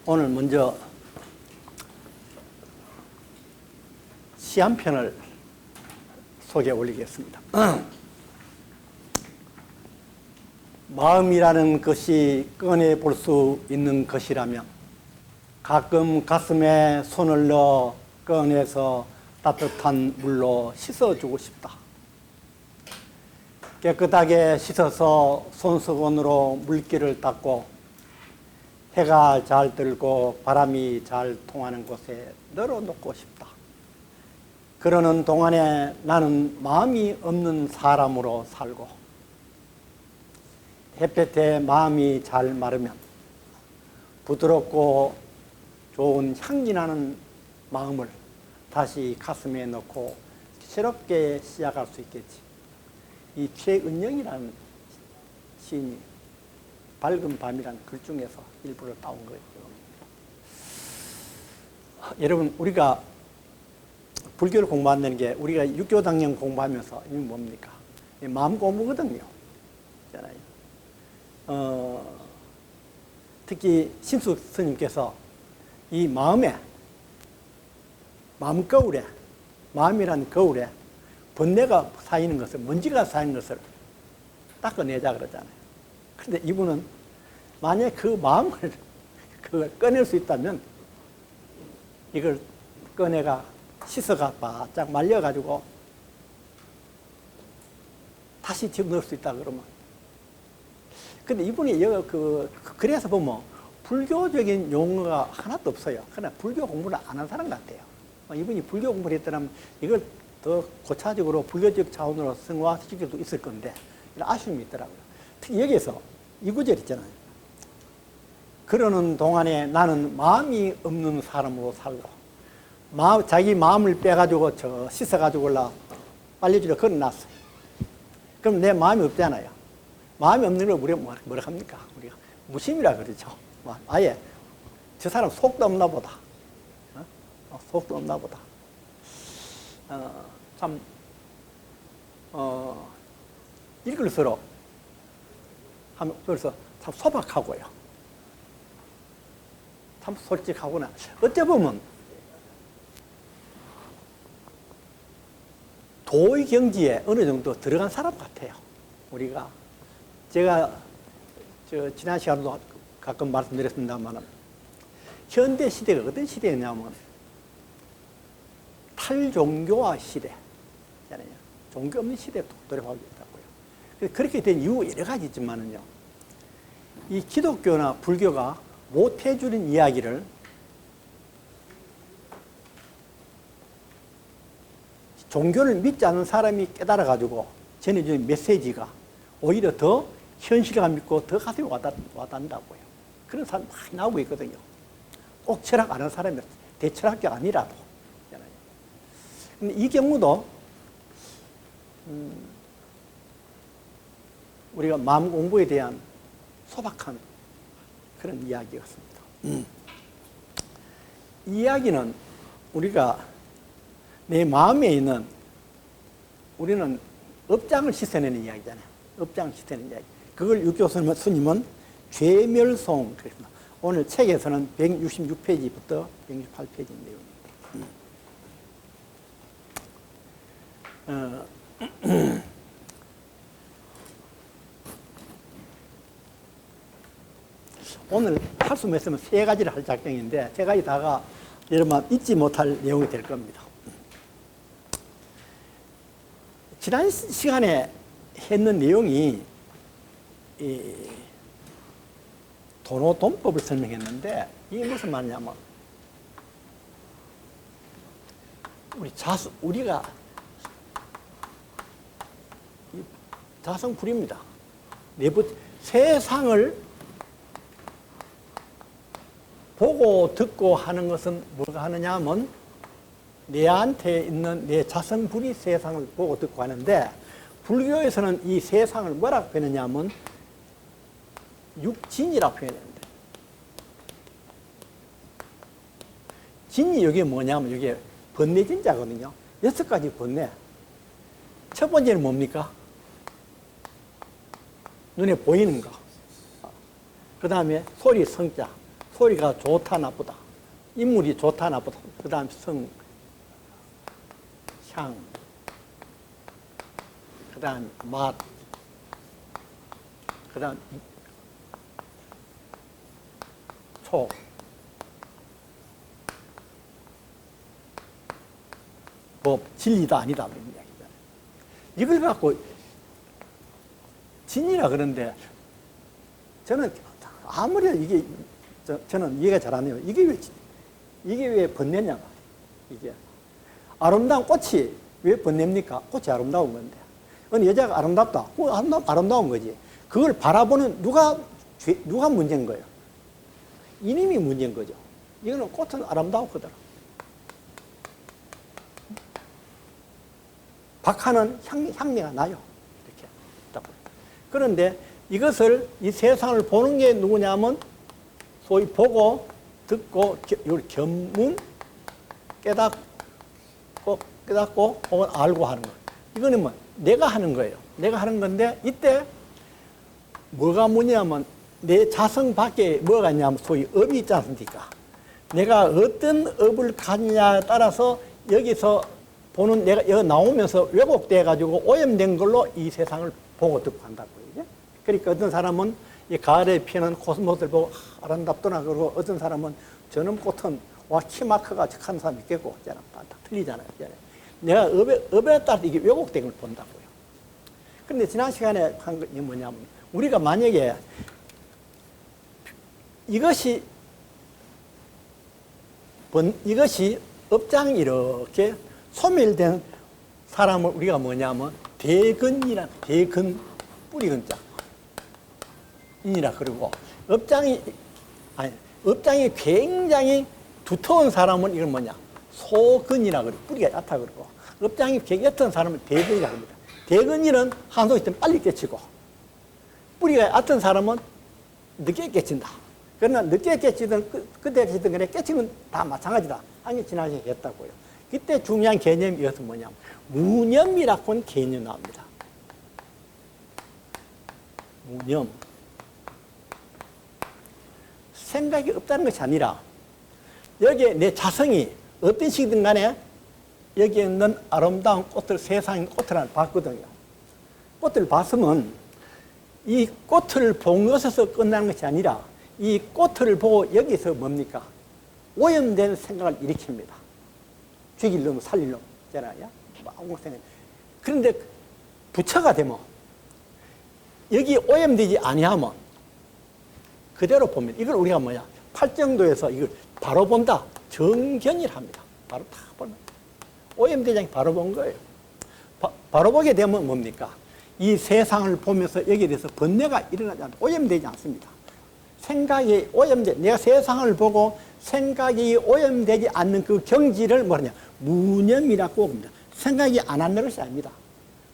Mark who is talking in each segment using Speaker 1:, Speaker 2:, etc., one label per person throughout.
Speaker 1: 오늘 먼저 시 한 편을 소개해 올리겠습니다. 마음이라는 것이 꺼내 볼 수 있는 것이라면 가끔 가슴에 손을 넣어 꺼내서 따뜻한 물로 씻어주고 싶다. 깨끗하게 씻어서 손수건으로 물기를 닦고 해가 잘 들고 바람이 잘 통하는 곳에 널어놓고 싶다. 그러는 동안에 나는 마음이 없는 사람으로 살고 햇볕에 마음이 잘 마르면 부드럽고 좋은 향기 나는 마음을 다시 가슴에 넣고 새롭게 시작할 수 있겠지. 이 최은영이라는 시인이 밝은 밤이라는 글 중에서 일부를 따온 거예요. 여러분, 우리가 불교를 공부한다는 게 우리가 육교당령 공부하면서 이게 뭡니까? 마음 공부거든요. 특히 신숙 스님께서 이 마음에, 마음 거울에, 마음이라는 거울에 번뇌가 쌓이는 것을, 먼지가 쌓이는 것을 닦아내자 그러잖아요. 그런데 이분은 만약 그 마음을 그걸 꺼낼 수 있다면 이걸 꺼내가 씻어가 바짝 말려가지고 다시 집어넣을 수 있다 그러면. 근데 이분이 그래서 보면 불교적인 용어가 하나도 없어요. 그러나 불교 공부를 안 한 사람 같아요. 이분이 불교 공부를 했더라면 이걸 더 고차적으로 불교적 차원으로 승화시킬 수도 있을 건데 이런 아쉬움이 있더라고요. 특히 여기에서 이 구절 있잖아요. 그러는 동안에 나는 마음이 없는 사람으로 살고 자기 마음을 빼가지고 씻어가지고 빨래줄에 걸어놨어요. 그럼 내 마음이 없잖아요. 마음이 없는 걸 우리가 뭐라 합니까? 우리가 무심이라 그러죠. 아예 저 사람 속도 없나 보다. 속도 없나 보다. 읽을수록 그래서 참 소박하고요. 참 솔직하구나. 어째 보면 도의 경지에 어느 정도 들어간 사람 같아요. 우리가 제가 지난 시간에도 가끔 말씀드렸습니다만 현대 시대가 어떤 시대였냐면 탈종교화 시대잖아요. 종교 없는 시대에 돌입하고 있다고요. 그렇게 된 이유 여러 가지 있지만은요. 이 기독교나 불교가 못해주는 이야기를 종교를 믿지 않는 사람이 깨달아가지고 전해주는 메시지가 오히려 더 현실감 있고 더 가슴에 와닿는다고요. 그런 사람 많이 나오고 있거든요. 꼭 철학 안 하는 사람이 대철학교 아니라도. 근데 이 경우도 우리가 마음 공부에 대한 소박한 그런 이야기였습니다. 이 이야기는 우리가 내 마음에 있는 우리는 업장을 씻어내는 이야기잖아요. 업장을 씻어내는 이야기. 그걸 육교 스님은 죄멸송 그랬습니다. 오늘 책에서는 166페이지부터 168페이지 내용입니다. 오늘 할 수 있으면 세 가지를 할 작정인데 세 가지 다가 여러분 잊지 못할 내용이 될 겁니다. 지난 시간에 했는 내용이 도노돈법을 설명했는데 이게 무슨 말이냐면 우리가 자성불입니다. 세상을 보고 듣고 하는 것은 뭐가 하느냐 하면 내한테 있는 내 자성불이 세상을 보고 듣고 하는데 불교에서는 이 세상을 뭐라고 표현하냐 하면 육진이라고 표현합니다. 진이 이게 뭐냐면 이게 번뇌진자거든요. 6가지 번뇌. 첫 번째는 뭡니까? 눈에 보이는 거. 그 다음에 소리, 성자. 소리가 좋다, 나쁘다. 인물이 좋다, 나쁘다. 그 다음에 성, 향. 그 다음에 맛. 그 다음 촉. 법, 진리다, 아니다. 이런 이야기잖아요. 이걸 갖고 진리라 그러는데 저는 아무리 이게 저는 이해가 잘 안 해요. 이게 왜 번뇌냐 말이에요. 이게 아름다운 꽃이 왜 번뇌입니까? 꽃이 아름다운 건데 어느 여자가 아름답다. 아름다운 거지. 그걸 바라보는 누가 문제인 거예요? 이놈이 문제인 거죠. 이거는 꽃은 아름다웠거든. 박하는 향내가 나요. 이렇게. 그런데 이것을, 이 세상을 보는 게 누구냐면, 소위 보고, 듣고, 견문, 깨닫고, 혹은 알고 하는 거. 이거는 뭐, 내가 하는 거예요. 내가 하는 건데, 이때, 뭐가 뭐냐면, 내 자성 밖에 뭐가 있냐면, 소위 업이 있지 않습니까? 내가 어떤 업을 가느냐에 따라서, 여기서 보는, 내가 여기 나오면서 왜곡돼가지고 오염된 걸로 이 세상을 보고 듣고 한다고요. 그러니까 어떤 사람은 이 가을에 피는 코스모스를 보고 아름답더나 그러고 어떤 사람은 저놈 꽃은 와 키만 커가지고 하는 사람이 있겠고 다 틀리잖아요. 내가 업에 따라 이게 왜곡된 걸 본다고요. 그런데 지난 시간에 한 게 뭐냐면 우리가 만약에 이것이 업장이 이렇게 소멸된 사람을 우리가 뭐냐면 대근이란 대근 뿌리근자 이라 그러고 업장이 굉장히 두터운 사람은 이건 뭐냐 소근이라 그러고 뿌리가 얕다 그러고 업장이 굉장히 옅은 사람은 대근이라 합니다. 대근이는 한속 있으면 빨리 깨치고 뿌리가 얕은 사람은 늦게 깨친다. 그러나 늦게 깨치든 그때 깨치든 간에 깨치는 다 마찬가지다. 한게 지나게 했다고요. 그때 중요한 개념이 이것은 뭐냐면 무념이라고 하는 개념이 나옵니다. 무념. 생각이 없다는 것이 아니라 여기에 내 자성이 어떤 식이든 간에 여기에 있는 아름다운 꽃을 세상의 꽃을 하나 봤거든요. 꽃을 봤으면 이 꽃을 본 것에서 끝나는 것이 아니라 이 꽃을 보고 여기서 뭡니까? 오염된 생각을 일으킵니다. 죽일 놈, 살릴 놈, 있잖아요. 그런데 부처가 되면 여기 오염되지 아니하면 그대로 보면 이걸 우리가 뭐냐? 팔정도에서 이걸 바로 본다. 정견이라 합니다. 바로 다 보는. 오염되지 않게 바로 본 거예요. 바로 보게 되면 뭡니까? 이 세상을 보면서 여기에 대해서 번뇌가 일어나지 않고 오염되지 않습니다. 생각이 내가 세상을 보고 생각이 오염되지 않는 그 경지를 뭐냐? 무념이라고 합니다. 생각이 안 하는 것이 아닙니다.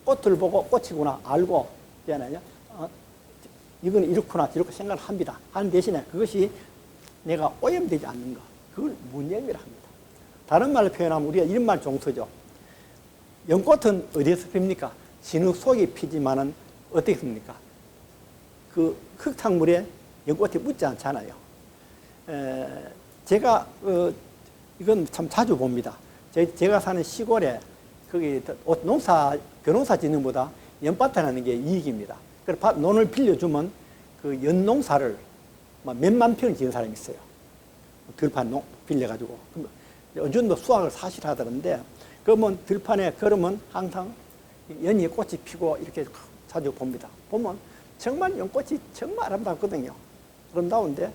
Speaker 1: 꽃을 보고 꽃이구나 알고, 있잖아요. 이건 이렇구나 저렇게 생각을 합니다. 하는 대신에 그것이 내가 오염되지 않는 것, 그걸 무념이라 합니다. 다른 말로 표현하면 우리가 이런 말 종서죠. 연꽃은 어디에서 핍니까? 진흙 속에 피지만은 어떻게 핍니까? 그 흙탕물에 연꽃이 묻지 않잖아요. 제가 이건 참 자주 봅니다. 제가 사는 시골에 거기 벼농사 짓는 것보다 연밭에 하는 게 이익입니다. 그래서 논을 빌려주면 그 연농사를 몇만 평을 지은 사람이 있어요. 들판 빌려가지고. 어느 정도 수확을 사실 하더는데, 그러면 들판에 걸으면 항상 연이 꽃이 피고 이렇게 자주 봅니다. 보면 정말 연꽃이 정말 아름답거든요. 아름다운데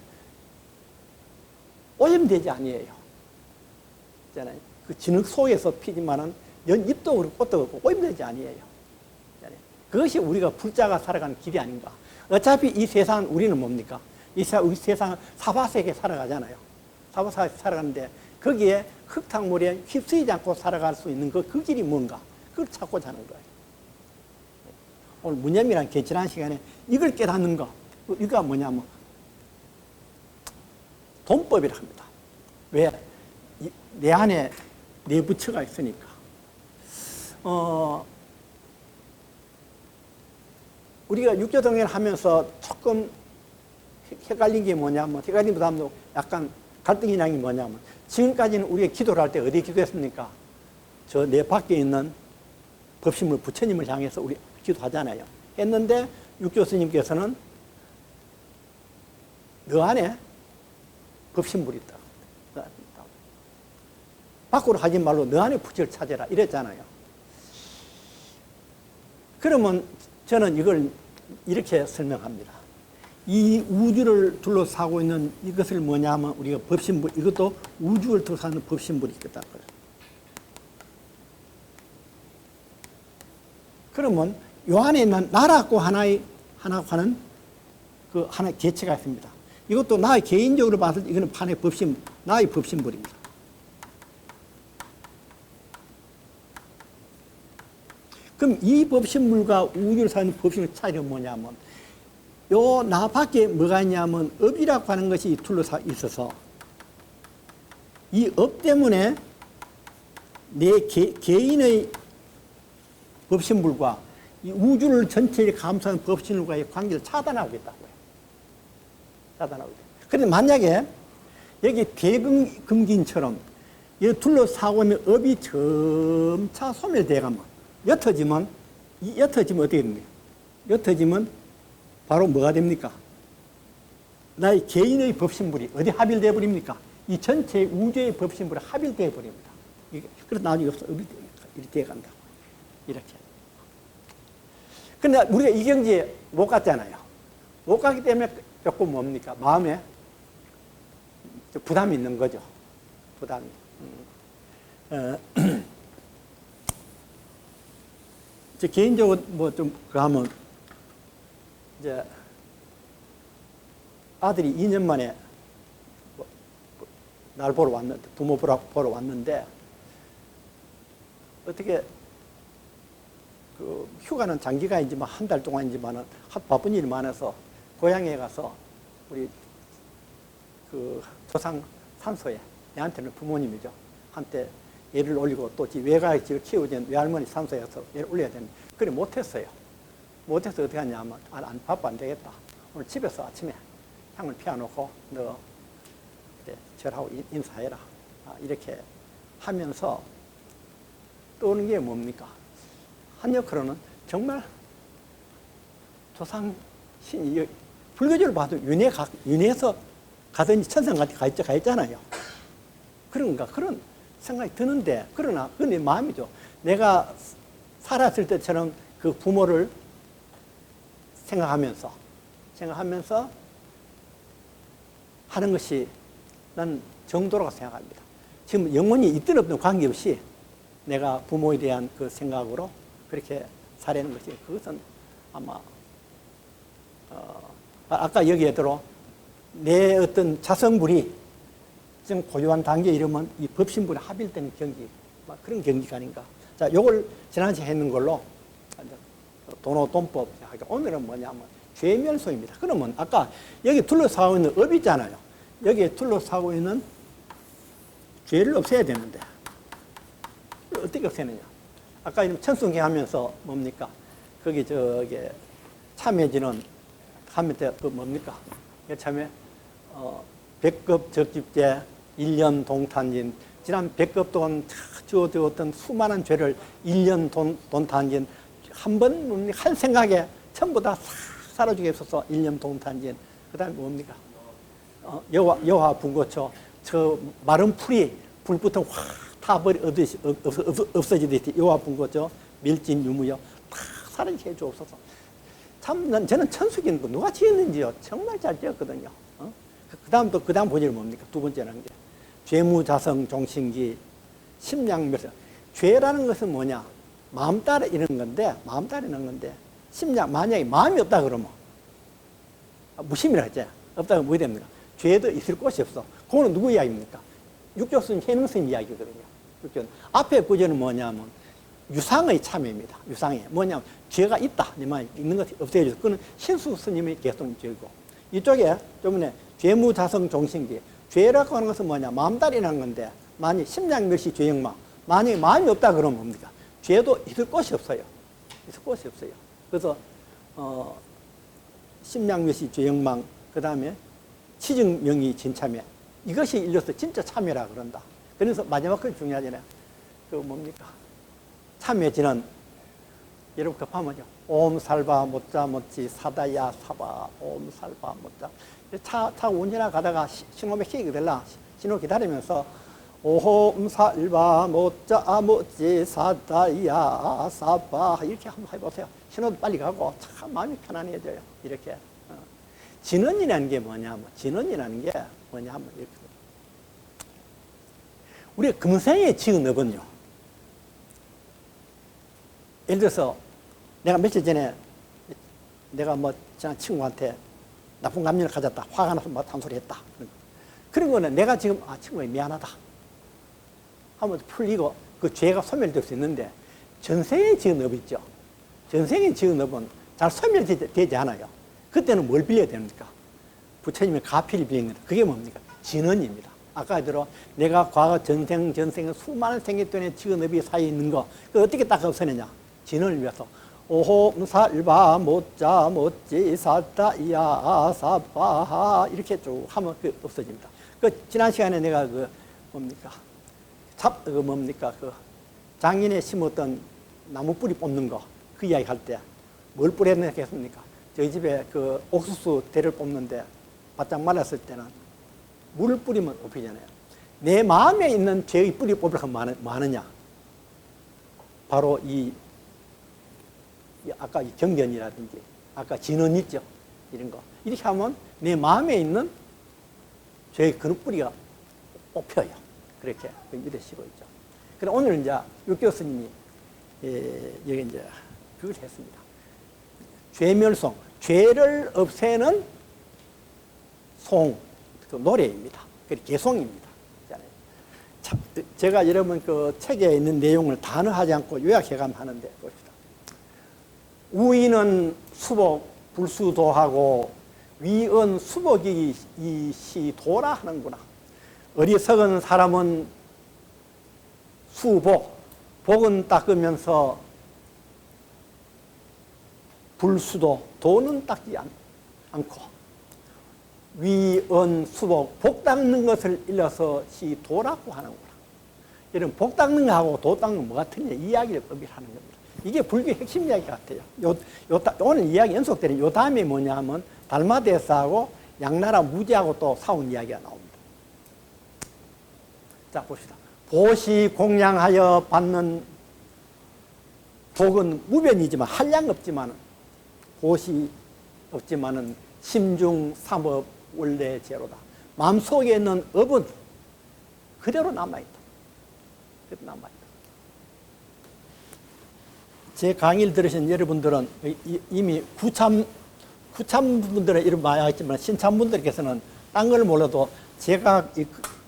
Speaker 1: 오염되지 아니에요. 있잖아요. 그 진흙 속에서 피지만은 연잎도 그렇고 꽃도 그렇고 오염되지 아니에요. 그것이 우리가 불자가 살아가는 길이 아닌가. 어차피 이 세상은 우리는 뭡니까? 우리 세상은 사바세계에 살아가잖아요. 사바세계에 살아가는데 거기에 흙탕물에 휩쓰이지 않고 살아갈 수 있는 그 길이 뭔가? 그걸 찾고자 하는 거예요. 오늘 무념이란 게 지난 시간에 이걸 깨닫는 거, 이거 뭐냐면 돈법이라 합니다. 왜? 내 안에 내부처가 있으니까. 우리가 육조동행을 하면서 조금 헷갈린 게 뭐냐면, 헷갈린 다음도 약간 갈등이 난 게 뭐냐면, 지금까지는 우리가 기도를 할 때 어디에 기도했습니까? 저 내 밖에 있는 법신물 부처님을 향해서 우리 기도하잖아요. 했는데 육조 스님께서는 너 안에 법신물이 있다. 밖으로 하지 말고 너 안에 부처를 찾아라. 이랬잖아요. 그러면 저는 이걸 이렇게 설명합니다. 이 우주를 둘러싸고 있는 이것을 뭐냐 하면 우리가 법신물, 이것도 우주를 둘러싸는 법신물이 있겠다. 그러면 요 안에 있는 나라고 하나고 하는 그 하나의 개체가 있습니다. 이것도 나의 개인적으로 봤을 때 이거는 판의 나의 법신물입니다. 그럼 이 법신물과 우주를 사는 법신물 차이는 뭐냐면, 요 나 밖에 뭐가 있냐면 업이라고 하는 것이 둘러싸 있어서 이 업 때문에 내 개인의 법신물과 이 우주를 전체를 감싸는 법신물과의 관계를 차단하고 있다고요. 차단하고 있다. 그런데 만약에 여기 대금긴처럼 이 둘러싸고 있는 업이 점차 소멸되어 가면 옅어지면 어떻게 됩니까? 옅어지면 바로 뭐가 됩니까? 나의 개인의 법신물이 어디 합일되어 버립니까? 이 전체 우주의 법신물이 합일되어 버립니다. 그래서 나중에 업이 이렇게 되어 간다. 이렇게. 근데 우리가 이 경지에 못 갔잖아요. 못 가기 때문에 조금 뭡니까? 마음에 부담이 있는 거죠. 부담이. 저 개인적으로 뭐 좀 하면 이제 아들이 2년 만에 날 보러 왔는데, 부모 보러 왔는데, 어떻게 그 휴가는 장기간이지만 한 달 동안이지만은 바쁜 일이 많아서 고향에 가서 우리 그 조상 산소에, 내한테는 부모님이죠, 한테 예를 올리고 또 외가에 집을 키우던 외할머니 산소에서 예를 올려야 되는데 그래 못했어요. 못해서 어떻게 하냐면 바빠 안 되겠다. 오늘 집에서 아침에 향을 피워놓고 너 그래, 절하고 인사해라. 이렇게 하면서 떠오는 게 뭡니까? 한여크로는 정말 조상 신이 불교적으로 봐도 윤회에서 가든지 천상같이 가 있잖아요. 그런가 그런 생각이 드는데, 그러나 그건 내 마음이죠. 내가 살았을 때처럼 그 부모를 생각하면서 하는 것이 난 정도라고 생각합니다. 지금 영혼이 있든 없든 관계없이 내가 부모에 대한 그 생각으로 그렇게 살아는 것이, 그것은 아마 아까 얘기했대로 내 어떤 자성불이 지금 고유한 단계에 이르면 이 법신불이 합일되는 경기, 그런 경기가 아닌가. 자, 요걸 지난주에 했는 걸로 도노돈법. 오늘은 뭐냐면 죄멸소입니다. 그러면 아까 여기 둘러싸고 있는 업이 있잖아요. 여기에 둘러싸고 있는 죄를 없애야 되는데 어떻게 없애느냐. 아까 천승회 하면서 뭡니까? 거기 참여지는 하면 때 그 뭡니까? 참여 백급 적집제 1년 동탄진, 지난 백급 동안 주어졌던 수많은 죄를 1년 동탄진, 한 번 할 생각에 전부 다 사라지게 없어서 1년 동탄진. 그 다음에 뭡니까? 여화 분고초, 저 마른 풀이 불부터 확 타버리듯이 없어지듯이 여화 분고초, 밀진 유무여 다 사라지게 해주옵소서. 참 저는 천수기는 누가 지었는지요 정말 잘 지었거든요. 그 다음 본질은 뭡니까? 두 번째는 게 죄무자성 종신기 심량멸성. 죄라는 것은 뭐냐? 마음 따라 이런 건데, 심량, 만약에 마음이 없다 그러면 무심이라 했지. 없다 그러면 뭐 됩니까? 죄도 있을 곳이 없어. 그거는 누구 이야기입니까? 육조스님, 해능스님 이야기거든요. 육조. 앞에 구절은 뭐냐면 유상의 참여입니다. 유상의 뭐냐면 죄가 있다, 이 말 있는 것이 없애줘서, 그거는 신수 스님의 개성 죄고, 이쪽에 저번에 죄무자성 종신기, 죄라고 하는 것은 뭐냐? 마음다리라는 건데, 만약 심량멸시 죄영마, 만약에 마음이 없다 그러면 뭡니까? 죄도 있을 곳이 없어요. 있을 곳이 없어요. 그래서 심량묘시 죄영망, 그 다음에 치증명의 진참회, 이것이 일러서 진짜 참회라 그런다. 그래서 마지막 건 중요하잖아요. 그 뭡니까? 참회지는 여러분 급하면요. 옴살바 못자 못지 사다야 사바 옴살바 못자. 차 운전하 가다가 신호에 시기 되려 신호 기다리면서 오홈살바 못자 못지 사다야 사바 이렇게 한번 해보세요. 신호도 빨리 가고 참 마음이 편안해져요. 이렇게. 진언이라는 게 뭐냐면, 진언이라는 게 뭐냐면, 이렇게. 우리가 금생에 지은 업은요. 예를 들어서, 내가 며칠 전에 내가 뭐, 지난 친구한테 나쁜 감정을 가졌다. 화가 나서 뭐 단소리 했다. 그런 거는 내가 지금, 친구야, 미안하다. 하면 풀리고 그 죄가 소멸될 수 있는데, 전생에 지은 업 있죠. 전생에 지은 업은 잘 소멸되지 않아요. 그때는 뭘 빌려야 됩니까? 부처님의 가피를 빌리는 겁니다. 그게 뭡니까? 진언입니다. 아까 들어 내가 과거 전생에 수많은 생애 동안에 지은 업이 사이에 있는 거, 그 어떻게 딱 없애느냐? 진언을 위해서 오홈살바 못자 못지 사다야 사바하 이렇게 쭉 하면 그 없어집니다. 그 지난 시간에 내가 그 뭡니까 장인에 심었던 나무 뿌리 뽑는 거 그 이야기 할 때 뭘 뿌렸겠습니까? 저희 집에 그 옥수수 대를 뽑는데 바짝 말랐을 때는 물을 뿌리면 뽑히잖아요. 내 마음에 있는 죄의 뿌리 뽑으면 많으냐? 바로 아까 이 경전이라든지 아까 진언 있죠? 이런 거. 이렇게 하면 내 마음에 있는 죄의 그 뿌리가 뽑혀요. 그렇게 이러시고 있죠. 그럼 오늘 이제 육 교수님이 여기 이제 그걸 했습니다. 죄멸송, 죄를 없애는 송, 그 노래입니다. 그 개송입니다. 제가 여러분 그 책에 있는 내용을 단어하지 않고 요약해가면 하는데 봅시다. 우인은 수복 불수도하고 위은 수복이 시도라 하는구나. 어리석은 사람은 수복, 복은 닦으면서 불수도, 도는 닦지 않고 위은 수복, 복 닦는 것을 일러서 시도라고 하는구나. 여러분 복 닦는 거하고 도 닦는 건 뭐가 틀리냐 이야기를 법이라는 겁니다. 이게 불교의 핵심 이야기 같아요. 오늘 이야기 연속되는 요 다음에 뭐냐 하면 달마대사하고 양나라 무지하고 또 싸운 이야기가 나옵니다. 자 봅시다. 보시 공양하여 받는 복은 무변이지만 한량 없지만은 보시 없지만은 심중 삼업 원래 제로다. 마음속에 있는 업은 그대로 남아있다. 그대로 남아있다. 제 강의를 들으신 여러분들은 이미 구참분들은 이름 많이 알겠지만 신참분들께서는 딴 걸 몰라도 제가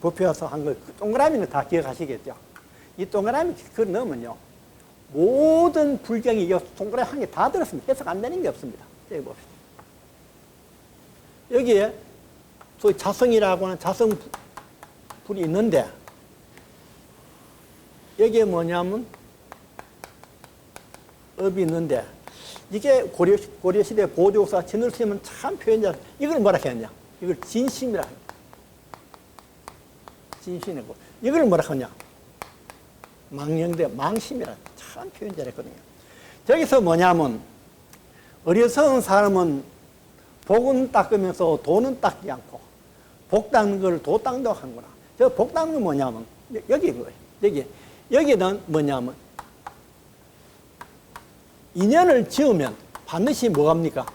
Speaker 1: 법표에서 한 거 동그라미는 다 기억하시겠죠. 이 동그라미 그걸 넣으면요. 모든 불경이 동그라미 한 개 다 들었습니다. 해석 안 되는 게 없습니다. 여기 봅시다. 여기에 소위 자성이라고 하는 자성불이 있는데 여기에 뭐냐면 업이 있는데 이게 고려시대 보조사 진울스님은 참 표현자 이걸 뭐라 했냐? 이걸 진심이라 합니다. 진심이고 이걸 뭐라 하냐? 망령대 망심이라 참 표현 잘했거든요. 저기서 뭐냐면 어리석은 사람은 복은 닦으면서 도는 닦지 않고 복 닦는 걸 도 닦는다고 하는구나. 저 복 닦는 건 뭐냐면 여기 거예요. 여기는 뭐냐면 인연을 지으면 반드시 뭐합니까?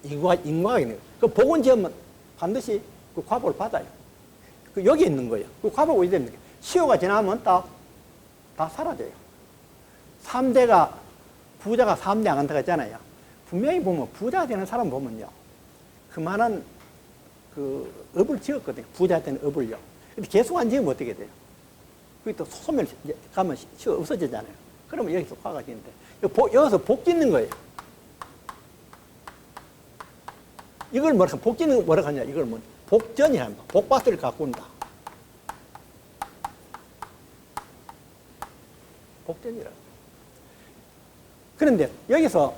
Speaker 1: 인과가 그 복은 지으면 반드시 그 과보를 받아요. 그 여기 있는 거예요. 그 과보가 어디 됩니까? 시효가 지나면 다 사라져요. 3대가 부자가 3대 안 간다고 했잖아요. 분명히 보면 부자가 되는 사람 보면요. 그만한 그 업을 지었거든요. 부자 되는 업을요. 근데 계속 안 지으면 어떻게 돼요? 그게 또 소멸 가면 시효 없어지잖아요. 그러면 여기서 화가 지는데 여기서 복 짓는 거예요. 이걸 뭐라 복 짓는 뭐라 하냐? 이걸 뭐 복전이랍니다. 복밭을 가꾼다. 복전이라. 그런데 여기서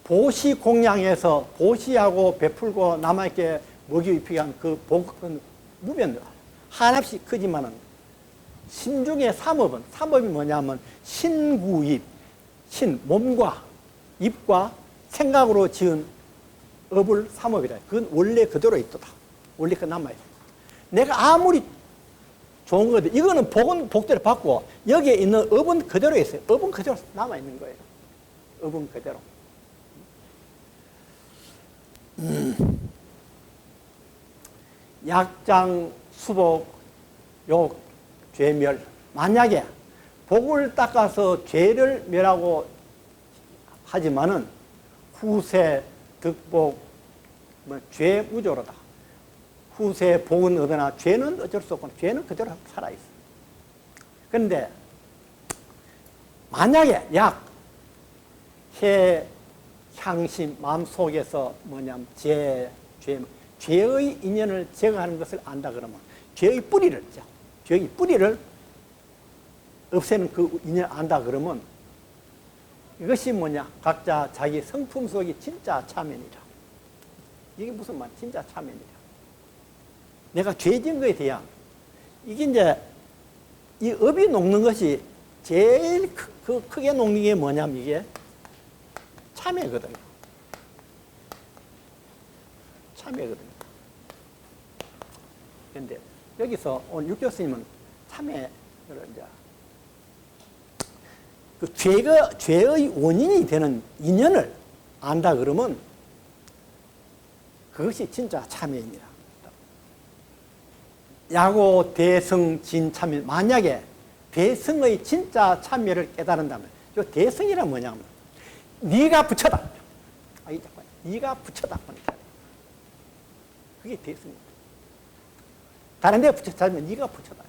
Speaker 1: 보시 공양에서 보시하고 베풀고 남에게 먹이 입히게 한 그 복은 무변 하나씩 크지만은 신중의 삼업이 뭐냐면 신구입, 몸과 입과 생각으로 지은 업을 삼업이라. 그건 원래 그대로 있도다. 원래 그 남아있어. 내가 아무리 좋은 거든 이거는 복은 복대로 받고 여기에 있는 업은 그대로 있어요. 업은 그대로 남아있는 거예요. 업은 그대로. 약장, 수복, 욕, 죄멸. 만약에 복을 닦아서 죄를 멸하고 하지만은 후세, 득복, 죄 무조로다. 후세 복은 얻으나 죄는 어쩔 수 없고 죄는 그대로 살아있어. 그런데 만약에 약, 해, 향심, 마음속에서 뭐냐면 죄의 인연을 제거하는 것을 안다 그러면 죄의 뿌리를 없애는 그 인연을 안다 그러면 이것이 뭐냐? 각자 자기 성품 속이 진짜 참연이라. 이게 무슨 말? 진짜 참연이라. 내가 죄진 거에 대한 이게 이제 이 업이 녹는 것이 제일 크게 녹는 게 뭐냐면 이게 참회거든요. 참회거든요. 그런데 여기서 오늘 육교 스님은 참회를 이제 그 죄의 원인이 되는 인연을 안다 그러면 그것이 진짜 참회입니다. 야고 대성 진 참회. 만약에 대성의 진짜 참회를 깨달은다면, 이 대성이란 뭐냐면 네가 부처다. 네가 부처다. 그게 대성입니다. 다른 데 부처 찾으면 네가 부처다.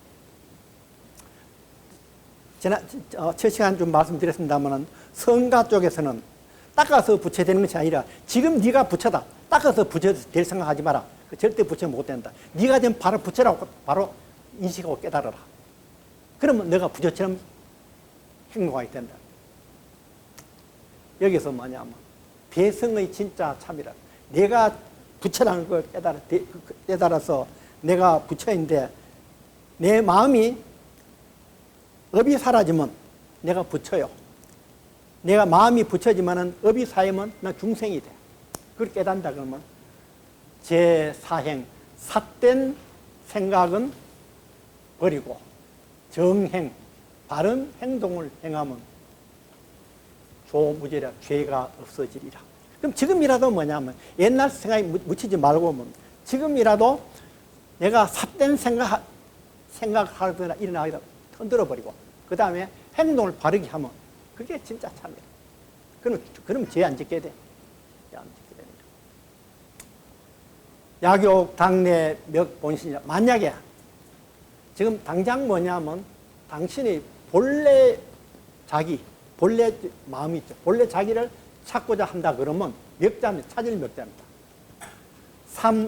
Speaker 1: 첫 시간 좀 말씀드렸습니다만 성가 쪽에서는 닦아서 부처되는 것이 아니라 지금 네가 부처다. 닦아서 부처 될 생각하지 마라. 절대 부처 못 된다. 네가 된 바로 부처라고 바로 인식하고 깨달아라. 그러면 내가 부처처럼 행동하게 된다. 여기서 뭐냐면 대성의 진짜 참이라. 내가 부처라는 걸 깨달아서 내가 부처인데 내 마음이 업이 사라지면 내가 부처요. 내가 마음이 부처지만은 업이 사이면 나 중생이 돼. 그걸 깨닫는다 그러면 제4행 삿된 생각은 버리고 정행 바른 행동을 행하면 조무죄라 죄가 없어지리라. 그럼 지금이라도 뭐냐면 옛날 생각에 묻히지 말고 지금이라도 내가 삿된 생각하거나 일어나기다 흔들어버리고 그 다음에 행동을 바르게 하면 그게 진짜 참이에요. 그럼 죄 안 짓게 돼. 죄 안 짓게 됩니다. 약욕, 당내, 몇, 본신이라. 만약에 지금 당장 뭐냐면 당신이 본래 마음이 있죠. 본래 자기를 찾고자 한다 그러면 멱자입니다. 찾을 멱자입니다.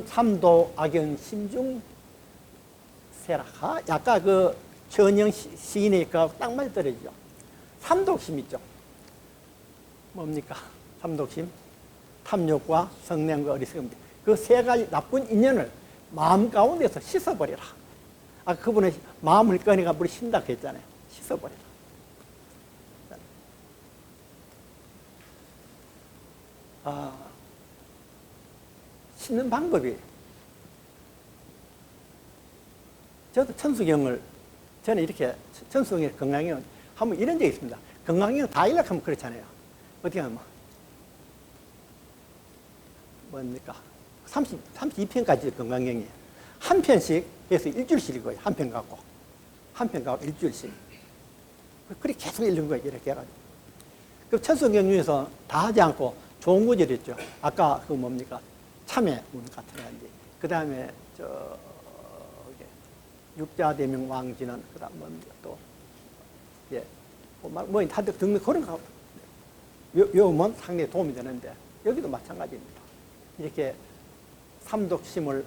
Speaker 1: 삼도 악연 심중 세라가 약간 그 천영 시인이니까 딱 맞아 떨어지죠. 삼독심 있죠. 뭡니까? 삼독심, 탐욕과 성냄과 어리석음입니다. 그 세 가지 나쁜 인연을 마음 가운데서 씻어버리라. 아까 그분의 마음을 꺼내가 물이 쉰다 그랬잖아요. 씻어버리라. 씻는 방법이 저도 천수경을 저는 이렇게 천수경의 건강경 한번 이런 적이 있습니다. 건강경 다 일락하면 그렇잖아요. 어떻게 하면 뭡니까? 32편까지 건강경이에요. 한 편씩 해서 일주일씩 읽어요. 한 편 갖고 일주일씩. 그렇게 계속 읽는 거예요. 이렇게 해가지고. 그 천수경 중에서 다 하지 않고 좋은 구절 있죠. 아까 그 뭡니까? 참회문 같은 거 이제. 그 다음에 육자대명 왕지는 그다음 뭡니까 또 뭐 다들 듣는 그런 거 외우면 상당히 도움이 되는데 여기도 마찬가지입니다. 이렇게 삼독심을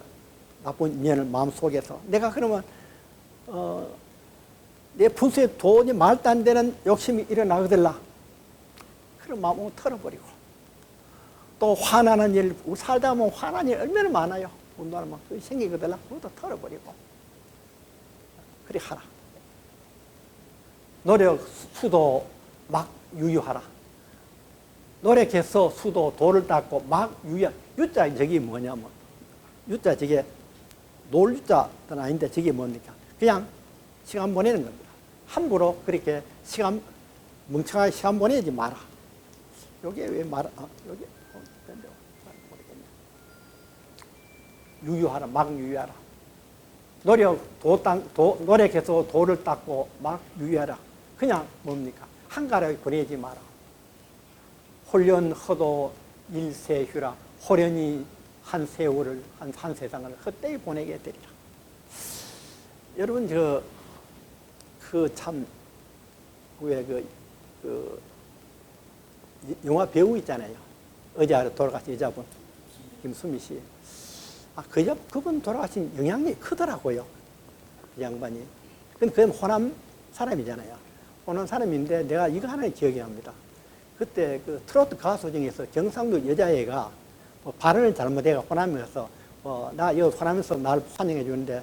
Speaker 1: 나쁜 인연을 마음 속에서 내가 그러면 내 분수에 도저히 말도 안 되는 욕심이 일어나거들라. 그런 마음을 털어버리고. 또 화나는 일, 살다 보면 화나는 일 얼마나 많아요. 운동하면 그게 생기거들라. 그것도 털어버리고. 그리 하라. 노력, 수도 막 유유하라. 노력해서 수도 도를 닦고 막 유유. 유자 저기 뭐냐면 유자 저게 놀 유자는 아닌데 저게 뭡니까? 그냥 시간 보내는 겁니다. 함부로 그렇게 시간 멍청하게 시간 보내지 마라. 요게 왜 말아? 요게 모르겠네. 유유하라. 막 유유하라. 노력해서 도를 닦고 막 유유하라. 그냥 뭡니까? 한가하게 보내지 마라. 홀연허도 일세휴라. 호련히 한 세월을, 한 세상을 헛되이 보내게 되리라. 여러분, 영화 배우 있잖아요. 어제 돌아가신 여자분, 김수미 씨. 그분 돌아가신 영향력이 크더라고요. 그 양반이. 근데 그건 호남 사람이잖아요. 호남 사람인데 내가 이거 하나 기억이 납니다. 그때 그 트로트 가수 중에서 경상도 여자애가 발언을 잘못해가 호남에 가서 나 여기 호남에서 나를 환영해 주는데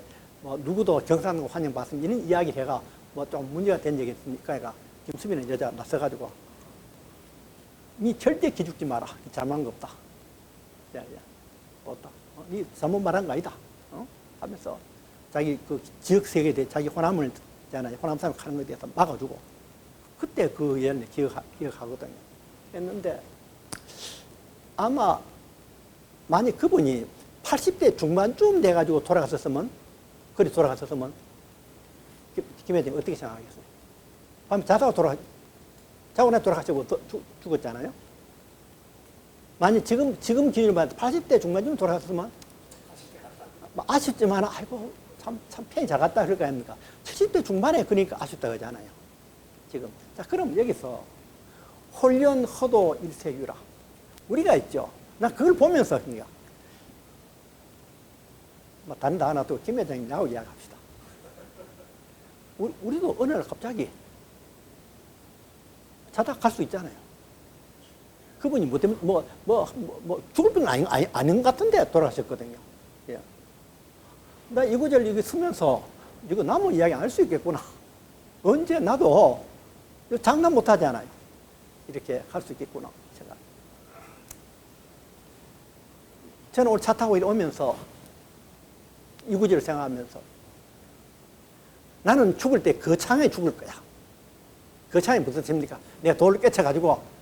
Speaker 1: 누구도 경상도 환영 받으면 이런 이야기를 해가 좀 문제가 된 적이 있으니까 애가 김수미는 여자 나서가지고 니 절대 기죽지 마라. 잘못한 거 없다. 없다. 니 잘못 말한 거 아니다. 하면서 자기 그 지역 세계에 대해 자기 호남을 있잖아요. 호남 사람 하는 것에 대해서 막아주고 그때 그 예를 기억하거든요. 했는데 아마 만약 그분이 80대 중반쯤 돼가지고 돌아갔었으면 김혜정이 어떻게 생각하겠어요? 밤에 자고 나 돌아가시고 죽었잖아요. 만약 지금 기준으로 봐도 80대 중반쯤 돌아갔으면 아쉽지만 아이고 참 편히 잘 갔다 그럴 거 아닙니까? 70대 중반에 그러니까 아쉽다 그러잖아요. 지금. 자, 그럼 여기서 홀연허도 일세유라. 우리가 있죠. 나 그걸 보면서 그러니까 다른 거 하나 또 김 회장님 나하고 이야기합시다. 우리도 어느 날 갑자기 자다 갈 수 있잖아요. 그분이 죽을 뻔 아닌 것 같은데 돌아가셨거든요. 예. 나 이거저거 이거 쓰면서 이거 남은 이야기 안 할 수 있겠구나. 언제 나도 장난 못 하잖아요. 이렇게 할 수 있겠구나. 생각. 저는 오늘 차 타고 오면서 이 구절을 생각하면서 나는 죽을 때 거창하게 죽을 거야. 거창하게 무슨 뜻입니까? 내가 돌을 깨쳐가지고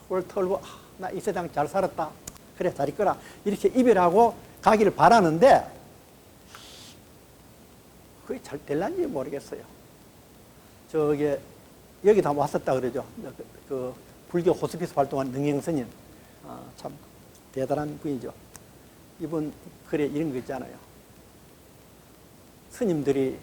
Speaker 1: 홀 털고 나 이 세상 잘 살았다. 그래 잘 있거라. 이렇게 이별하고 가기를 바라는데 그게 잘 될란지 모르겠어요. 여기도 한번 왔었다 그러죠. 그 불교 호스피스 활동한 능행스님. 참 대단한 분이죠. 이분 글에 이런 거 있잖아요. 스님들이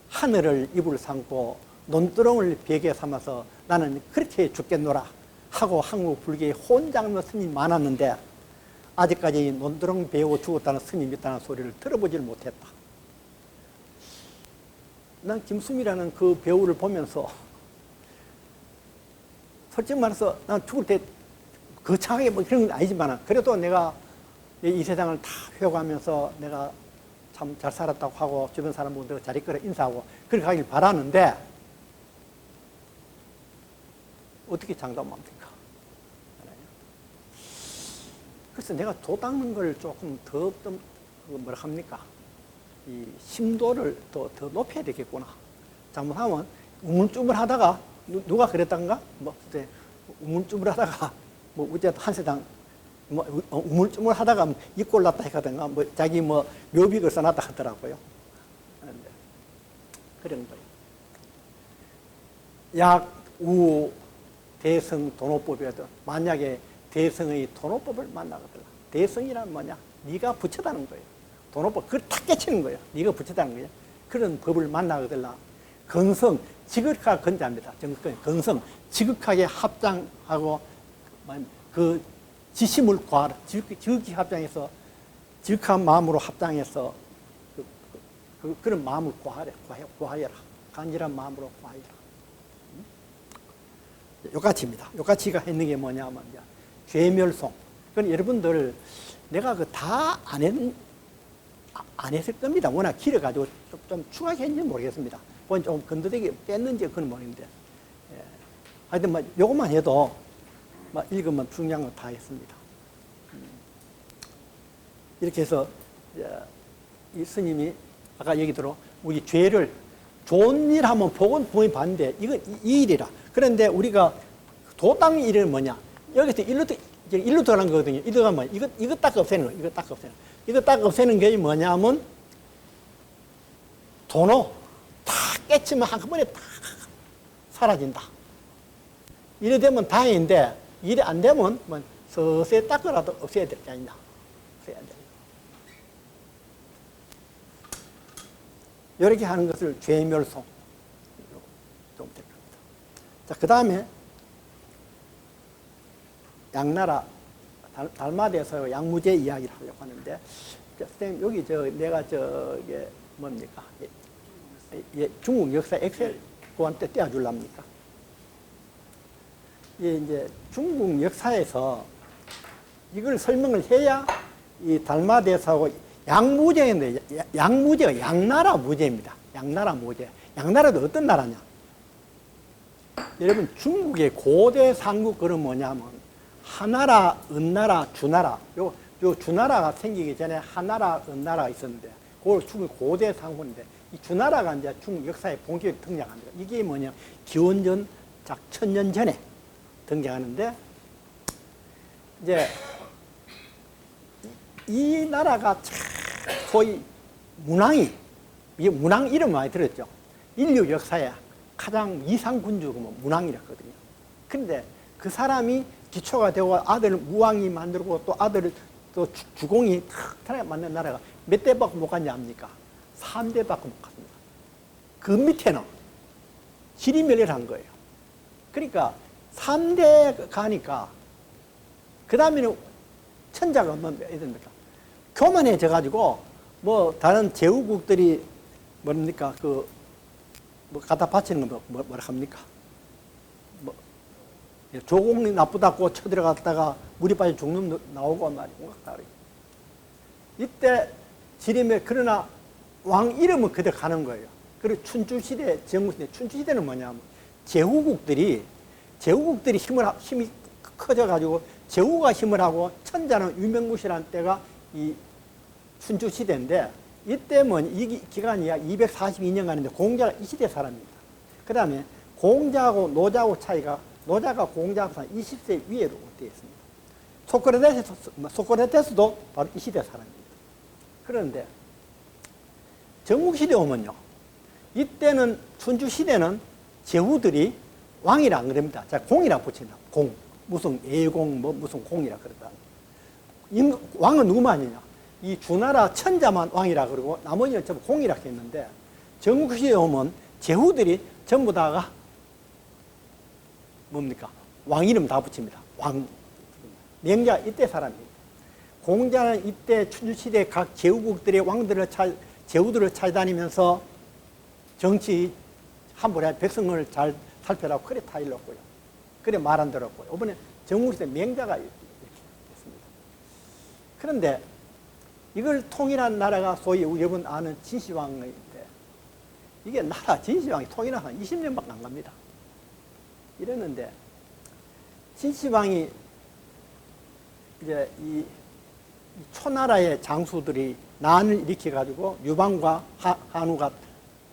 Speaker 1: 하늘을 이불 삼고 논두렁을 베개 삼아서 나는 그렇게 죽겠노라 하고 한국 불교에 혼장하는 스님이 많았는데 아직까지 논두렁 베고 죽었다는 스님이 있다는 소리를 들어보질 못했다. 난 김수미라는 그 배우를 보면서 솔직히 말해서 난 죽을 때 거창하게 뭐 그런 건 아니지만 그래도 내가 이 세상을 다 회고하면서 내가 참 잘 살았다고 하고 주변 사람들도 잘 있거라 인사하고 그렇게 가길 바라는데 어떻게 장담합니까? 그래서 내가 도 닦는 걸 조금 더 뭐라 합니까? 이 심도를 더 높여야 되겠구나. 잘못하면 우물쭈물 하다가 누가 그랬던가? 우물쭈물 하다가 어쨌든 한 세상 우물쭈물 하다가 입골 났다 하다가 자기 묘비글 써놨다 하더라고요. 그런 거예요. 약우 대성 도노법이라도 만약에 대성의 도노법을 만나거든. 대성이란 뭐냐? 네가 부처다는 거예요. 도노법 그걸 탁 깨치는 거예요. 네가 부처다는 거예요. 그런 법을 만나거든. 건성 지극하게 건자합니다. 건성 지극하게 합장하고 그 지심을 구하라. 지극히 합장해서 지극한 마음으로 합장해서 그런 마음을 구하여라. 간절한 마음으로 구하리라. 요까치입니다. 요까치가 했는 게 뭐냐면 죄멸송. 그건 여러분들 내가 그 다 안 했을 겁니다. 워낙 길어가지고 좀 추가했는지 모르겠습니다. 그건 좀 건드대기 뺐는지 그건 모르겠는데. 예. 하여튼 뭐 요것만 해도 뭐 읽으면 중요한 거 다 했습니다. 이렇게 해서 이 스님이 아까 얘기대로 우리 죄를 좋은 일 하면 복은 분명히 받는데 이건 이 일이라. 그런데 우리가 도당의 일은 뭐냐? 여기서 일로 들어간 거거든요. 이거 가면 이거 딱 없애는 거. 이거 딱 없애는 거. 이거 딱 없애는 게 뭐냐면 도노 다 깨치면 한꺼번에 다 사라진다. 이래 되면 다행인데 일이 안 되면 뭐 서서히 닦으라도 없애야 될 게 아니냐. 없애야 돼. 이렇게 하는 것을 죄멸송. 좀 될 겁니다. 자, 그 다음에 양나라 달마대에서 양무제 이야기를 하려고 하는데, 선생님 여기 내가 저게 뭡니까? 중국 역사 엑셀 그한테 떼어줄랍니까? 이제 중국 역사에서 이걸 설명을 해야 이 달마대사하고 양무제인데, 양무제가 양나라 무제입니다. 양나라 무제. 양나라도 어떤 나라냐? 여러분 중국의 고대 삼국글은 뭐냐면 하나라, 은나라, 주나라. 요 주나라가 생기기 전에 하나라, 은나라가 있었는데 그걸 중국 고대 삼국인데 이 주나라가 이제 중국 역사에 본격적으로 등장합니다. 이게 뭐냐? 기원전 작 1000년 전에 등장하는데 이제 이 나라가 소위 문왕이, 문왕 이름 많이 들었죠. 인류 역사에 가장 이상군주가 문왕이랬거든요. 그런데 그 사람이 기초가 되고 아들을 무왕이 만들고 또 아들을 또 주공이 탁 만든 나라가 몇 대밖에 못 갔냐 합니까? 3대밖에 못 갔습니다. 그 밑에는 지리멸렬을 한 거예요. 그러니까 3대 가니까 그 다음에는 천자가 뭐 해야 됩니까? 교만해져 가지고 뭐 다른 제후국들이 뭡니까 그 뭐 갖다 바치는 거 뭐라 합니까? 뭐 조공이 나쁘다고 쳐들어갔다가 물이 빠져 죽는 나오고 말이고 이때 지림에 그러나 왕 이름은 그대로 가는 거예요. 그리고 춘추시대, 전국시대, 춘추시대는 뭐냐면 제후국들이 힘이 커져가지고 제후가 힘을 하고 천자는 유명무실한 때가 이 춘추시대인데 이때 뭐 이 기간이 약 242년간인데 공자가 이 시대 사람입니다. 그 다음에 공자하고 노자하고 차이가 노자가 공자보다 20세 위로 되어 있습니다. 소크라테스도 바로 이 시대 사람입니다. 그런데 전국시대 오면요. 이때는 춘추시대는 제후들이 왕이라 안 그럽니다. 자, 공이라 붙입니다. 공. 무슨 예공, 뭐 무슨 공이라 그러다. 왕은 누구만 아니냐? 이 주나라 천자만 왕이라 그러고 나머지는 전부 공이라 했는데 전국시대에 오면 제후들이 전부 다가 뭡니까? 왕 이름 다 붙입니다. 왕. 명자 이때 사람입니다. 공자는 이때 춘추시대 각 제후국들의 제후들을 찾아다니면서 정치 함부로 백성을 잘 살펴라고 그래 타일렀고요. 그래 말 안 들었고요. 이번에 전국시대 명자가 이렇게 됐습니다. 그런데 이걸 통일한 나라가 소위 여러분 아는 진시황인데 이게 나라 진시황이 통일한 한 20년밖에 안 갑니다. 이랬는데 진시황이 이제 이 초나라의 장수들이 난을 일으켜가지고 유방과 한우가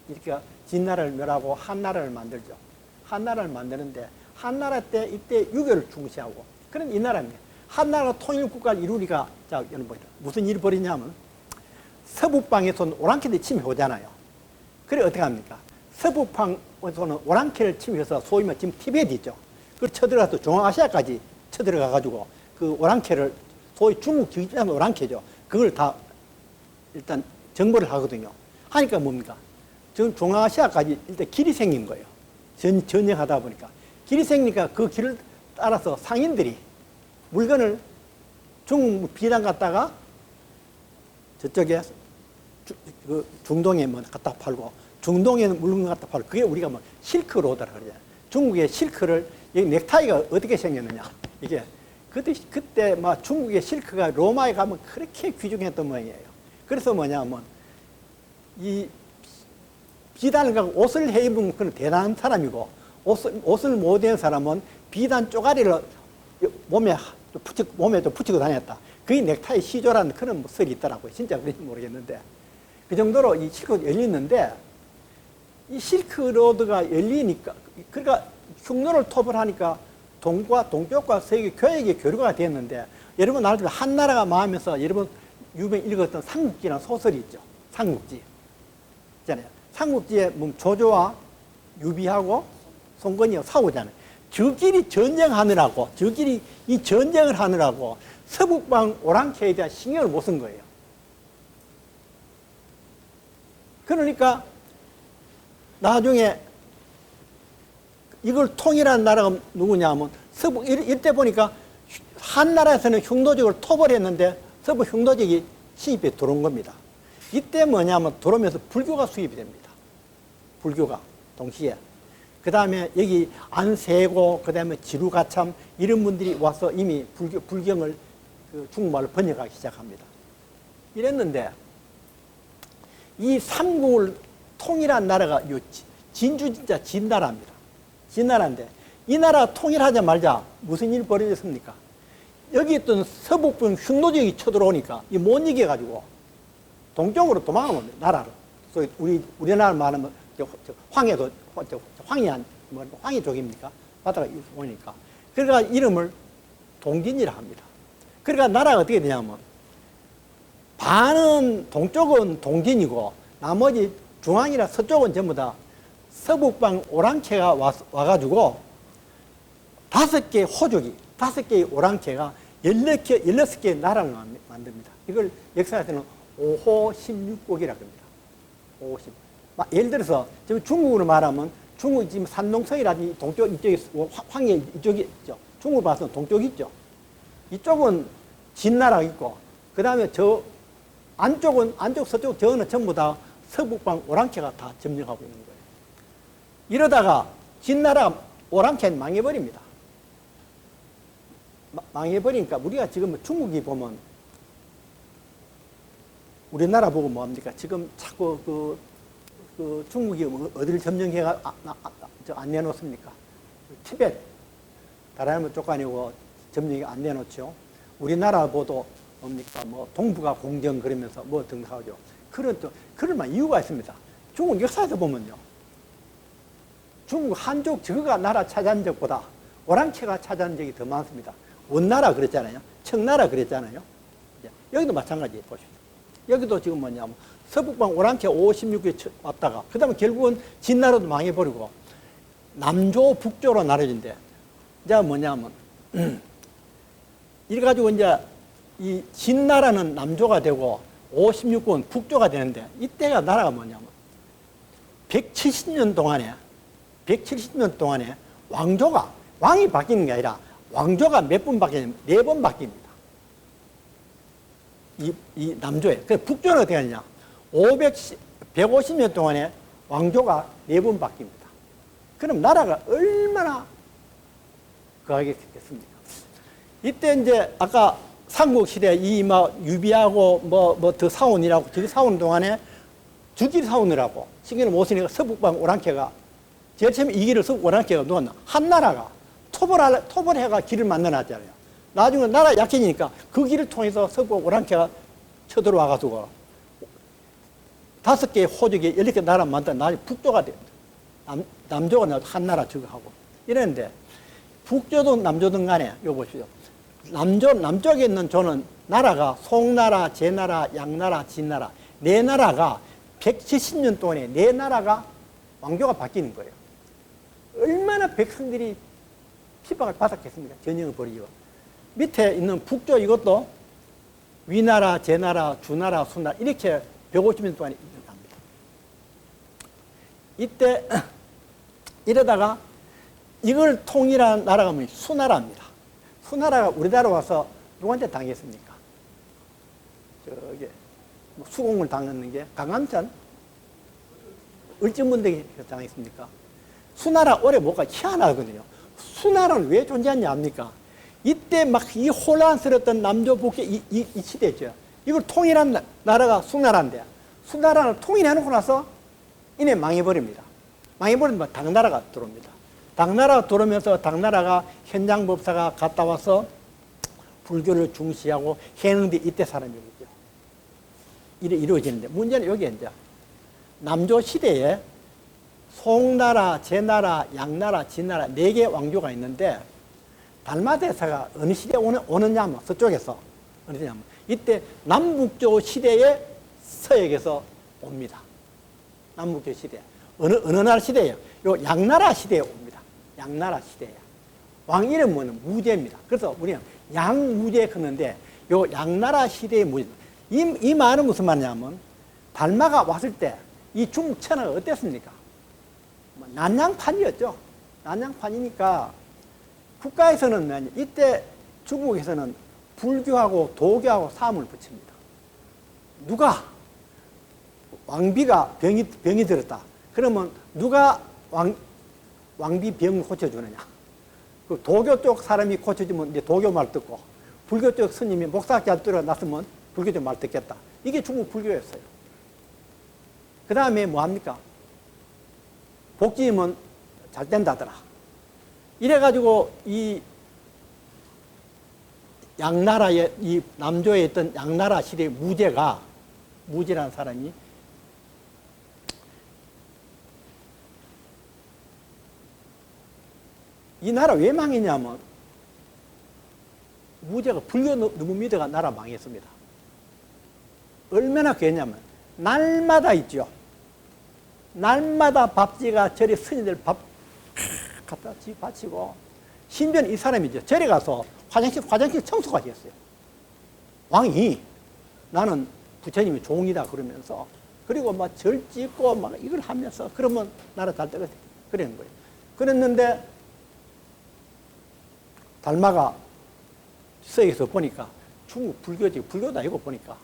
Speaker 1: 이렇게 진나라를 멸하고 한나라를 만들죠. 한나라를 만드는데 한나라 때 이때 유교를 중시하고 그런 이 나라입니다. 한나라 통일국가를 이루니까 자 여러분 무슨 일이 벌이냐면 서북방에서는 오랑캐들이 침해오잖아요. 그래 어떻게 합니까? 서북방에서는 오랑캐를 침해해서 소위 말해 지금 티베트 있죠. 그걸 쳐들어가서 중앙아시아까지 쳐들어가가지고 그 오랑캐를 소위 중국 지휘자는 오랑캐죠. 그걸 다 일단 정벌을 하거든요. 하니까 뭡니까? 지금 중앙아시아까지 일단 길이 생긴 거예요. 전쟁하다 보니까. 길이 생기니까 그 길을 따라서 상인들이 물건을 중국 비단 갖다가 저쪽에 그 중동에 뭐 갖다 팔고 중동에 물건 갖다 팔고 그게 우리가 뭐 실크로드라 그러잖아요. 중국의 실크를 여기 넥타이가 어떻게 생겼느냐 이게 그때 막 중국의 실크가 로마에 가면 그렇게 귀중했던 모양이에요. 그래서 뭐냐면 이 비단을 갖고 옷을 해 입으면 그는 대단한 사람이고 옷을 못 입은 사람은 비단 쪼가리를 몸에 좀 붙이고 다녔다. 그게 넥타이 시조라는 그런 설이 있더라고요. 진짜 그런지 모르겠는데 그 정도로 이 실크가 열리는데 이 실크로드가 열리니까 그러니까 흉노를 톱을 하니까 동쪽과 서쪽의 교역의 교류가 됐는데 여러분 나중에 한나라가 망하면서 여러분 유명 읽었던 삼국지라는 소설이 있죠. 삼국지 있잖아요. 삼국지에 조조와 유비하고 송건이하고 싸우잖아요. 저끼리 전쟁하느라고 저끼리 이 전쟁을 하느라고 서북방 오랑캐에 대한 신경을 못 쓴 거예요. 그러니까 나중에 이걸 통일한 나라가 누구냐면 서북 이때 보니까 한나라에서는 흉노족을 토벌했는데 서북 흉노족이 침입해 들어온 겁니다. 이때 뭐냐면 들어오면서 불교가 수입이 됩니다. 불교가 동시에. 그 다음에 여기 안세고, 그 다음에 지루가참 이런 분들이 와서 이미 불경을 중국말로 번역하기 시작합니다. 이랬는데 이 삼국을 통일한 나라가 진주 진짜 진나라입니다. 진나라인데 이 나라 통일하자마자 무슨 일이 벌어졌습니까? 여기 있던 서북분 흉노족이 쳐들어오니까 이 못 이겨가지고 동쪽으로 도망가면 나라를. 그래서 우리나라 말하면 황해도 황해족입니까? 바다가 오니까. 그러니까 이름을 동진이라 합니다. 그러니까 나라가 어떻게 되냐면 반은 동쪽은 동진이고 나머지 중앙이나 서쪽은 전부 다 서북방 오랑캐가 와가지고 5개의 호족이 5개의 오랑캐가 16개의 나라를 만듭니다. 이걸 역사에서는 5호 16국이라고 합니다. 5호 16. 예를 들어서 지금 중국으로 말하면 중국 지금 산동성이라든지 동쪽 이쪽에 황해 이쪽이 있죠. 중국으로 봐서 동쪽이 있죠. 이쪽은 진나라가 있고 그 다음에 저 안쪽 서쪽 저는 전부 다 서북방 오랑캐가 다 점령하고 있는 거예요. 이러다가 진나라 오랑캐는 망해버립니다. 망해버리니까 우리가 지금 중국이 보면 우리나라 보고 뭐합니까? 지금 자꾸 그 중국이 어디를 점령해가 안 내놓습니까? 티벳, 다라이마 쪽 아니고 점령이 안 내놓죠. 우리나라 보도 뭡니까? 뭐 동북아 공정 그러면서 뭐 등하죠. 그런 이유가 있습니다. 중국 역사에서 보면요. 중국 한족 저거가 나라 차지한 적보다 오랑캐가 차지한 적이 더 많습니다. 원나라 그랬잖아요. 청나라 그랬잖아요. 여기도 마찬가지예요. 보십시오. 여기도 지금 뭐냐면 서북방 오랑캐 56개 왔다가 그 다음에 결국은 진나라도 망해버리고 남조 북조로 나눠진대. 이제 뭐냐면 이래가지고 이제 이 진나라는 남조가 되고 56국은 북조가 되는데 이때가 나라가 뭐냐면 170년 동안에 왕이 바뀌는 게 아니라 왕조가 몇 번 바뀌냐면 4번 바뀝니다. 이 남조에. 그래서 북조는 어떻게 하느냐. 150년 동안에 왕조가 4번 바뀝니다. 그럼 나라가 얼마나 거하게 됐겠습니까? 이때 이제 아까 삼국시대 유비하고 뭐 더 사원이라고 저기 사오는 동안에 주길 사오느라고 신경을 못 쓰니까 서북방 오랑캐가 제일 처음에 이 길을 서북 오랑캐가 누웠나? 한나라가 토벌해가 길을 만들어놨잖아요. 나중에 나라 약해지니까 그 길을 통해서 서북 오랑캐가 쳐들어와가지고 5개의 호족이 16개 나라 만들어 나중에 북조가 됩니다. 남조가 나도 한나라 저거 하고 이랬는데 북조든 남조든 간에 이거 보십시오. 남쪽에 있는 조는 나라가 송나라, 제나라, 양나라, 진나라 4나라가 170년 동안에 4나라가 왕조가 바뀌는 거예요. 얼마나 백성들이 핍박을 받았겠습니까? 전쟁을 벌이고. 밑에 있는 북조 이것도 위나라, 제나라, 주나라, 수나라 이렇게 150년 동안에 일어납니다. 이때 이러다가 이걸 통일한 나라가 뭐냐? 수나라입니다. 수나라가 우리나라 와서 누구한테 당했습니까? 저기 수공을 당했는 게 강함찬 을지문덕이 했지 않습니까? 수나라 오래 못 가, 희한하거든요. 수나라는 왜 존재하냐 합니까? 이때 막 이 혼란스러웠던 남조 북계 이 시대죠. 이걸 통일한 나라가 수나라인데, 수나라를 통일해놓고 나서 이내 망해버립니다. 망해버리면 당나라가 들어옵니다. 당나라가 들어오면서 당나라가 현장법사가 갔다 와서 불교를 중시하고 해능대 이때 사람이거든요. 이루어지는데, 문제는 여기에 이제 남조 시대에 송나라, 제나라, 양나라, 진나라 4개 왕조가 있는데, 달마대사가 어느 시대에 오느냐면 서쪽에서 어느냐면 이때 남북조 시대에 서역에서 옵니다. 남북조 시대. 어느 나라 시대예요? 요 양나라 시대에 옵니다. 양나라 시대에. 왕 이름은 무제입니다. 그래서 우리는 양무제 그러는데 요 양나라 시대의 무제. 이 말은 무슨 말이냐면 달마가 왔을 때 이 중국 천하가 어땠습니까? 난장판이었죠. 난장판이니까 국가에서는 이때 중국에서는 불교하고 도교하고 싸움을 붙입니다. 누가 왕비가 병이 들었다. 그러면 누가 왕비 병을 고쳐주느냐? 그 도교 쪽 사람이 고쳐주면 이제 도교 말 듣고, 불교 쪽 스님이 목사학자 들어났으면 불교 쪽 말 듣겠다. 이게 중국 불교였어요. 그 다음에 뭐 합니까? 복지면 잘 된다더라. 이래가지고 이 양나라의 이 남조에 있던 양나라 시대의 무제라는 사람이 이 나라 왜 망했냐면 무제가 불교 너무 믿어가 나라 망했습니다. 얼마나 그랬냐면 날마다 있죠. 날마다 밥지가 절에 스님들 밥 갖다 바치고, 심지어는 이 사람이죠. 절에 가서 화장실 청소까지 했어요. 왕이 나는 부처님이 종이다 그러면서, 그리고 막 절 짓고 막 이걸 하면서 그러면 나라 잘 되거든. 그러는 거예요. 그랬는데 달마가 서에서 보니까 중국 불교도 아니고 보니까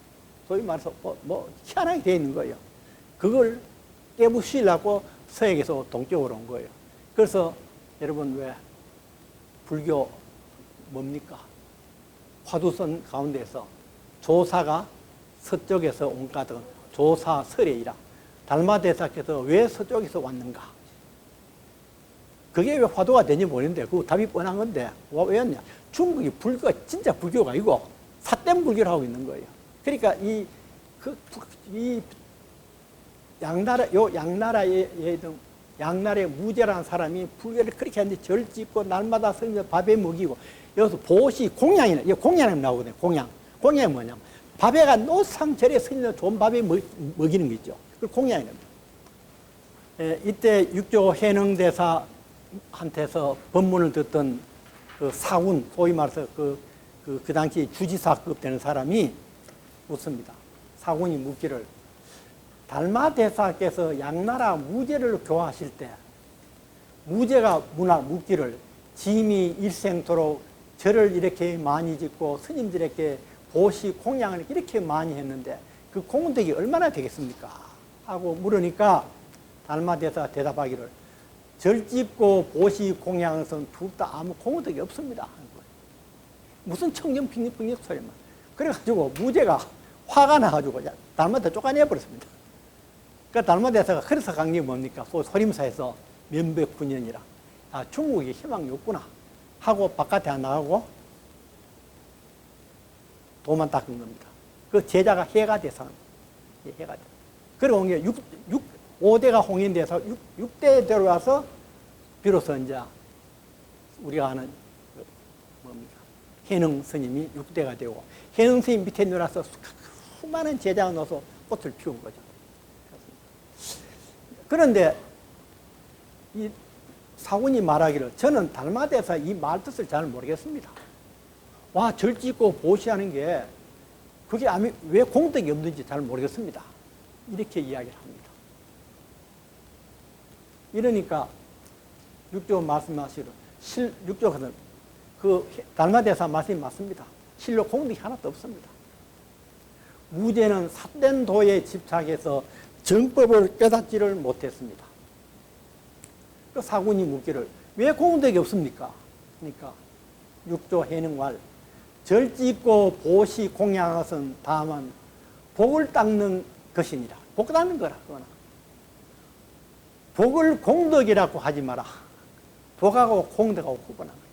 Speaker 1: 소위 말해서 뭐 희한하게 되어 있는 거예요. 그걸 깨부시려고 서역에서 동쪽으로 온 거예요. 그래서 여러분 왜 불교 뭡니까? 화두선 가운데서 조사가 서쪽에서 온 까닭은 조사설이라. 달마대사께서 왜 서쪽에서 왔는가? 그게 왜 화두가 되는지 모르는데 그 답이 뻔한 건데 왜 왔냐? 중국이 불교가 진짜 불교가 아니고 삿된 불교를 하고 있는 거예요. 그러니까 이 양나라의 무제라는 사람이 불교를 그렇게 하는데 절 짓고 날마다 스님들 밥에 먹이고, 여기서 보시 공양이 나오거든요. 공양이 뭐냐면 밥에가 노상절에 스님들 좋은 밥에 먹이는 거 있죠. 그걸 공양이 납니다. 이때 육조 해능대사한테서 법문을 듣던 그 사군, 소위 말해서 그 당시 주지사급 되는 사람이 묻습니다. 사군이 묻기를, 달마대사께서 양나라 무제를 교화하실 때 무제가 묻기를 짐이 일생토록 절을 이렇게 많이 짓고 스님들에게 보시 공양을 이렇게 많이 했는데 그 공덕이 얼마나 되겠습니까? 하고 물으니까 달마대사 대답하기를, 절 짓고 보시 공양은 둘 다 아무 공덕이 없습니다. 무슨 청정핑력 소리만. 그래가지고 무제가 화가 나가지고 달마대사 쫓아내버렸습니다. 그러니까 달마대사가 그래서 간 게 뭡니까? 소림사에서 면백군연이라. 아, 중국에 희망이 없구나 하고 바깥에 안 나가고 도만 닦은 겁니다. 그 제자가 해가 돼서, 해가 돼. 그리고 온 게 5대가 홍인돼서 6대 들어와서 비로소 이제 우리가 아는 뭡니까? 해능 스님이 6대가 되고, 해능 스님 밑에 내려와서 수많은 제자가 넣어서 꽃을 피운 거죠. 그런데 이 사군이 말하기를, 저는 달마대사 이 말 뜻을 잘 모르겠습니다. 와, 절 짓고 보시하는 게 그게 왜 공덕이 없는지 잘 모르겠습니다. 이렇게 이야기를 합니다. 이러니까 육조 말씀하시는 육조는 그 달마대사 말씀이 맞습니다. 실로 공덕이 하나도 없습니다. 무제는 삿된 도에 집착해서 정법을 깨닫지를 못했습니다. 그 사군이 묻기를 왜 공덕이 없습니까? 그러니까 육조 해능왈 절짓고 보시 공양것은 다만 복을 닦는 것이니라. 복 닦는 거라. 그거는. 복을 공덕이라고 하지 마라. 복하고 공덕하고 구분하는 거예요.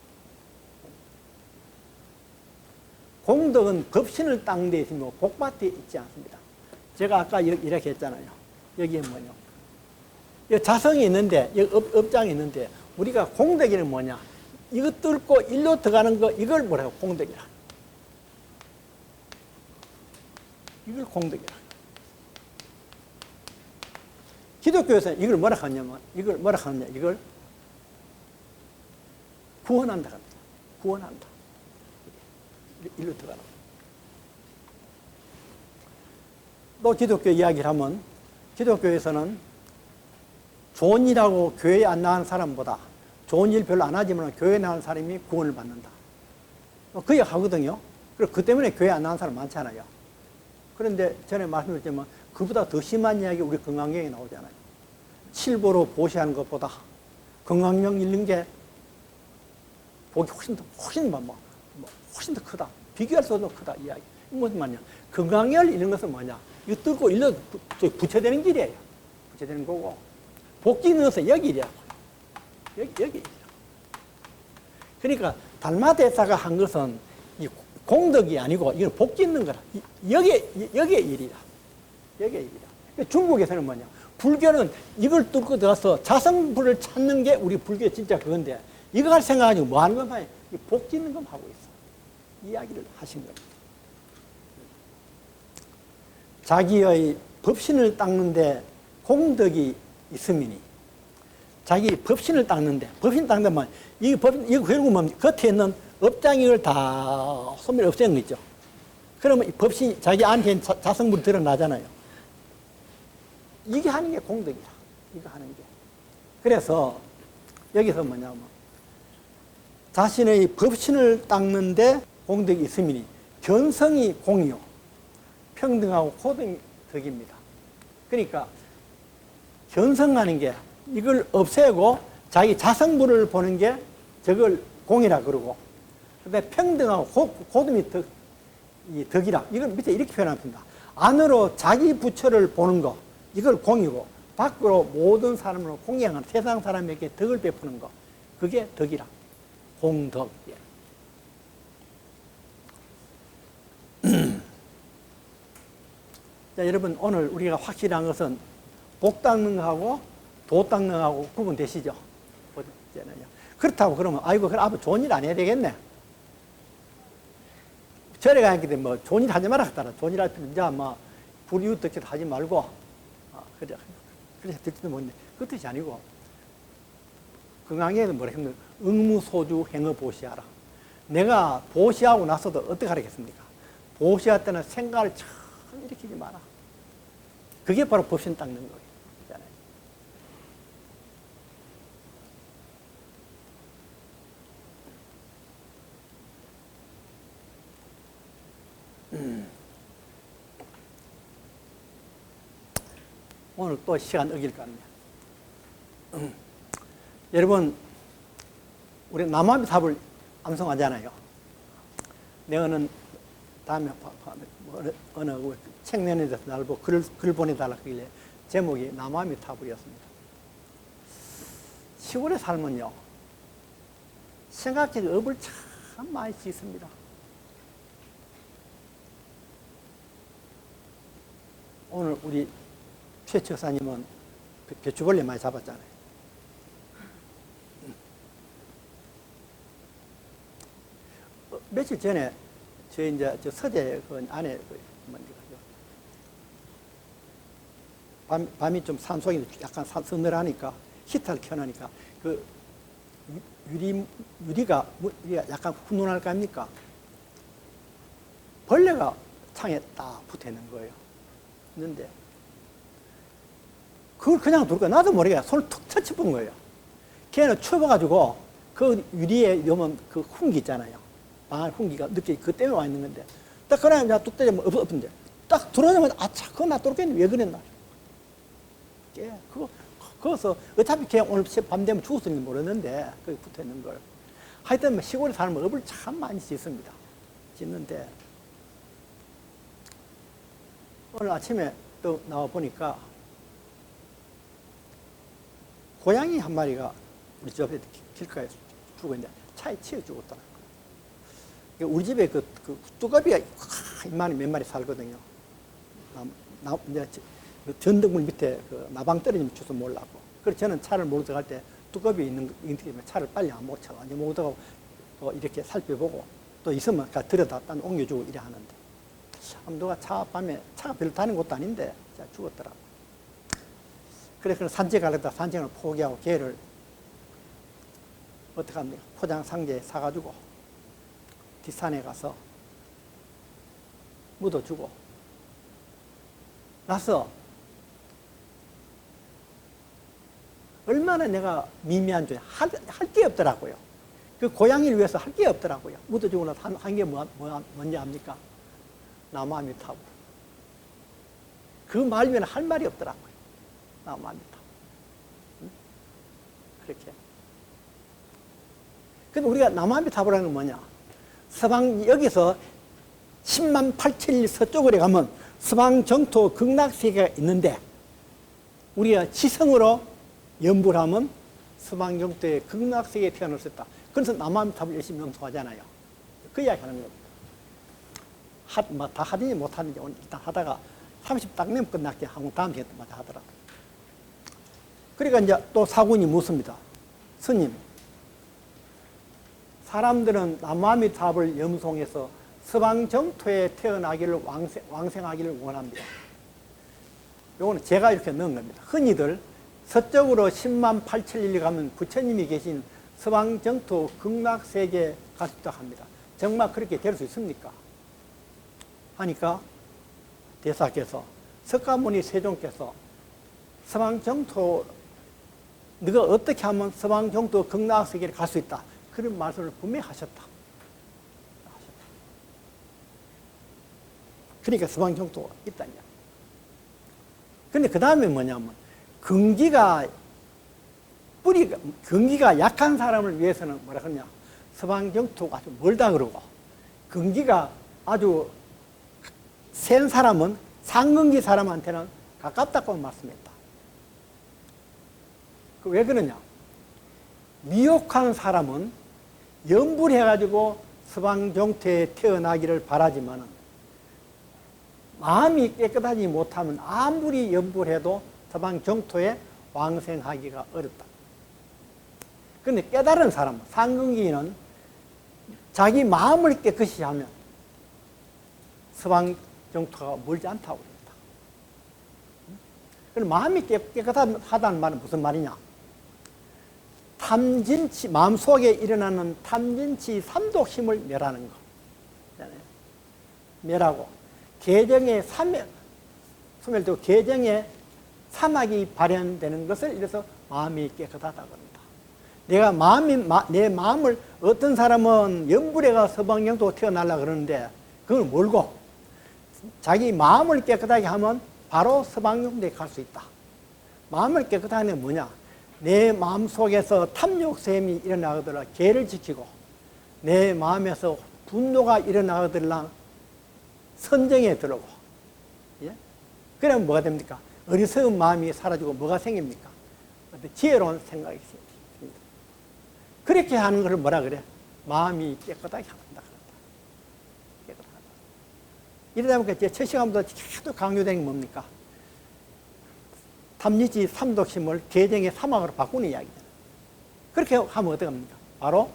Speaker 1: 공덕은 법신을 닦는 데 있으며 복밭에 있지 않습니다. 제가 아까 이렇게 했잖아요. 여기에 뭐냐. 여기 자성이 있는데, 여기 업장이 있는데, 우리가 공덕이는 뭐냐. 이거 뚫고 일로 들어가는 거, 이걸 뭐라고? 공덕이라. 이걸 공덕이라. 기독교에서는 이걸 뭐라 하냐면, 이걸 뭐라 하느냐, 이걸 구원한다 합니다. 구원한다. 일로 들어가라. 또 기독교 이야기를 하면, 기독교에서는 좋은 일하고 교회에 안 나가는 사람보다 좋은 일 별로 안 하지만 교회에 나가는 사람이 구원을 받는다. 그 얘기 하거든요. 그리고 그 때문에 교회에 안 나가는 사람 많잖아요. 그런데 전에 말씀드렸지만 그보다 더 심한 이야기 우리 건강경에 나오잖아요. 칠보로 보시하는 것보다 건강경 잃는 게 복이 훨씬 더 크다. 비교할 수 없는 크다 이야기. 이건 무슨 말이냐? 건강을 잃는 것은 뭐냐? 이거 뚫고 일러 부채되는 길이에요. 부채되는 거고 복지 있는 것은 여기 일이라고. 여기 일이라고. 그러니까 달마대사가 한 것은 이 공덕이 아니고 이건 복지 있는 거라. 여기에 일이라. 여기에 일이라. 중국에서는 뭐냐? 불교는 이걸 뚫고 들어가서 자성불을 찾는 게 우리 불교의 진짜 그건데 이거 할 생각 가지고 뭐 하는 것만 복지 있는 것 하고 있어. 이야기를 하신 겁니다. 자기의 법신을 닦는데 공덕이 있음이니 자기 법신을 닦는데 법신 닦는데 이 법신 이거 결국 뭡니까? 겉에 있는 업장이걸 다 소멸 없애는 거 있죠. 그러면 이 법신 자기 안에 자성불이 드러나잖아요. 이게 하는 게 공덕이야. 이거 하는 게. 그래서 여기서 뭐냐면 자신의 법신을 닦는데 공덕이 있음이니 견성이 공이요 평등하고 고등이 덕입니다. 그러니까 견성하는 게 이걸 없애고 자기 자성불을 보는 게 저걸 공이라 그러고 그다음에 평등하고 고등이 덕이라 이걸 밑에 이렇게 표현합니다. 안으로 자기 부처를 보는 거 이걸 공이고 밖으로 모든 사람을 공양하는 세상 사람에게 덕을 베푸는 거 그게 덕이라. 공덕. 자, 여러분 오늘 우리가 확실한 것은 복 닦는 거하고 도 닦는 거하고 구분되시죠? 그렇다고 그러면 아이고 그럼 아버 좋은 일 안 해야 되겠네. 절에 가기 때문에 뭐 좋은 일 하지 마라 했다라. 좋은 일 할 필요 이제 뭐 불이웃덕질 하지 말고 그래 될지도 모르는데 그 뜻이 아니고 건강에는 뭐라 했냐면 응무소주 행어 보시하라. 내가 보시하고 나서도 어떻게 하겠습니까? 보시할 때는 생각을 참 일으키지 마라. 그게 바로 법신 닦는 거예요. 오늘 또 시간 어길 것 같네요. 여러분, 우리 남아비 탑을 암송하잖아요. 내가는 다음에 어느 책면에서 날 보고 글 보내달라 그길래 제목이 남아비 탑이었습니다. 시골에 살면요, 생각지도 업을 참 많이 짓습니다. 오늘 우리 최 처사님은 배추벌레 많이 잡았잖아요. 며칠 전에 저희 이제 저 서재 그 안에 밤이 좀 산속이 약간 서늘하니까 히터를 켜놓으니까 그 유리가 약간 훈훈할 거 아닙니까? 벌레가 창에 딱 붙어 있는 거예요. 있는데 그걸 그냥 둘까 나도 모르게 손을 툭 터쳐본 거예요. 걔는 추워가지고 그 유리에 여면 그 훈기 있잖아요. 방 훈기가 늦게 그 때문에 와 있는 건데, 딱 그러면 뚝 때리면 없던데, 딱 들어오자마자, 아차, 그거 나 뚫겠네. 왜 그랬나? 거기서 어차피 그냥 오늘 밤 되면 죽었을지 모르는데 거기 붙어 있는 걸. 하여튼 뭐 시골에 살면 업을 참 많이 짓습니다. 짓는데 오늘 아침에 또 나와 보니까 고양이 한 마리가 우리 집 앞에 길가에 죽어 있는데 차에 치여 죽었더라고요. 우리 집에 그 뚜껑이가 이만히 몇 마리 살거든요. 이제 전등물 밑에 그 나방 떨어지면 주소 몰라고. 그래서 저는 차를 몰고 들어갈 때 뚜껑이 있는 게 차를 빨리 안 못 쳐. 이제 몰고 들어가고 또 이렇게 살펴보고 또 있으면 들여다 옮겨주고 이래 하는데. 누가 밤에 차가 별로 다니는 곳도 아닌데 죽었더라고. 그래서 산책하려다 산책을 포기하고 개를 어떻게 합니까? 포장 상자에 사가지고 뒷산에 가서 묻어주고 나서 얼마나 내가 미미한 줄 할 게 없더라고요. 그 고양이를 위해서 할 게 없더라고요. 묻어주고 나서 한 게 뭔지 압니까? 나무아미타불. 그 말면 할 말이 없더라고요. 나무아미타불. 그렇게. 근데 우리가 나무아미타불이라는 건 뭐냐? 여기서 10만 8천리 서쪽으로 가면 서방 정토 극락세계가 있는데 우리가 지성으로 연불 하면 서방 정토의 극락세계에 태어날 수 있다. 그래서 나무아미타불 열심히 명송하잖아요. 그 이야기 하는 겁니다. 다 하든지 못하든지 일단 하다가 30 딱 내면 끝날게 하고 다음 시간에 또 하더라고요. 그러니까 이제 또 사군이 묻습니다. 스님, 사람들은 나무아미타불 염송해서 서방 정토에 태어나기를 왕생하기를 원합니다. 요거는 제가 이렇게 넣은 겁니다. 흔히들 서쪽으로 10만 8천리 가면 부처님이 계신 서방 정토 극락세계에 갈 수 있다고 합니다. 정말 그렇게 될 수 있습니까? 하니까 대사께서 석가모니 세종께서 서방 정토 네가 어떻게 하면 서방 정토 극락세계를 갈 수 있다. 그런 말씀을 분명히 하셨다. 그러니까 서방 정토가 있다냐. 근데 그 다음에 뭐냐면 근기가 약한 사람을 위해서는 뭐라 그러냐. 서방 정토가 아주 멀다 그러고 근기가 아주 센 사람은 상근기 사람한테는 가깝다고 말씀했다. 왜 그러냐? 미혹한 사람은 염불해가지고 서방 정토에 태어나기를 바라지만은 마음이 깨끗하지 못하면 아무리 염불해도 서방 정토에 왕생하기가 어렵다. 그런데 깨달은 사람, 상근기는 자기 마음을 깨끗이 하면 서방 정토가 멀지 않다고 그랬다. 그럼 마음이 깨끗하다는 말은 무슨 말이냐? 탐진치, 마음속에 일어나는 탐진치 삼독 힘을 멸하는 거. 멸하고, 계정의 소멸되고 계정의 사막이 발현되는 것을 이래서 마음이 깨끗하다고 합니다. 내 마음을 어떤 사람은 염불에가 서방정토 태어나려고 그러는데 그걸 몰고 자기 마음을 깨끗하게 하면 바로 서방정토에 갈 수 있다. 마음을 깨끗하게 하는 게 뭐냐? 내 마음 속에서 탐욕샘이 일어나거들라 계를 지키고 내 마음에서 분노가 일어나거들라 선정에 들어오고, 예? 그러면 뭐가 됩니까? 어리석은 마음이 사라지고 뭐가 생깁니까? 지혜로운 생각이 생깁니다. 그렇게 하는 것을 뭐라 그래? 마음이 깨끗하게 한다. 깨끗하다. 이러다 보니까 제 첫 시간부터 계속 강조된 게 뭡니까? 탐진치 삼독심을 계정의 사막으로 바꾸는 이야기잖아요. 그렇게 하면 어떻게 합니까? 바로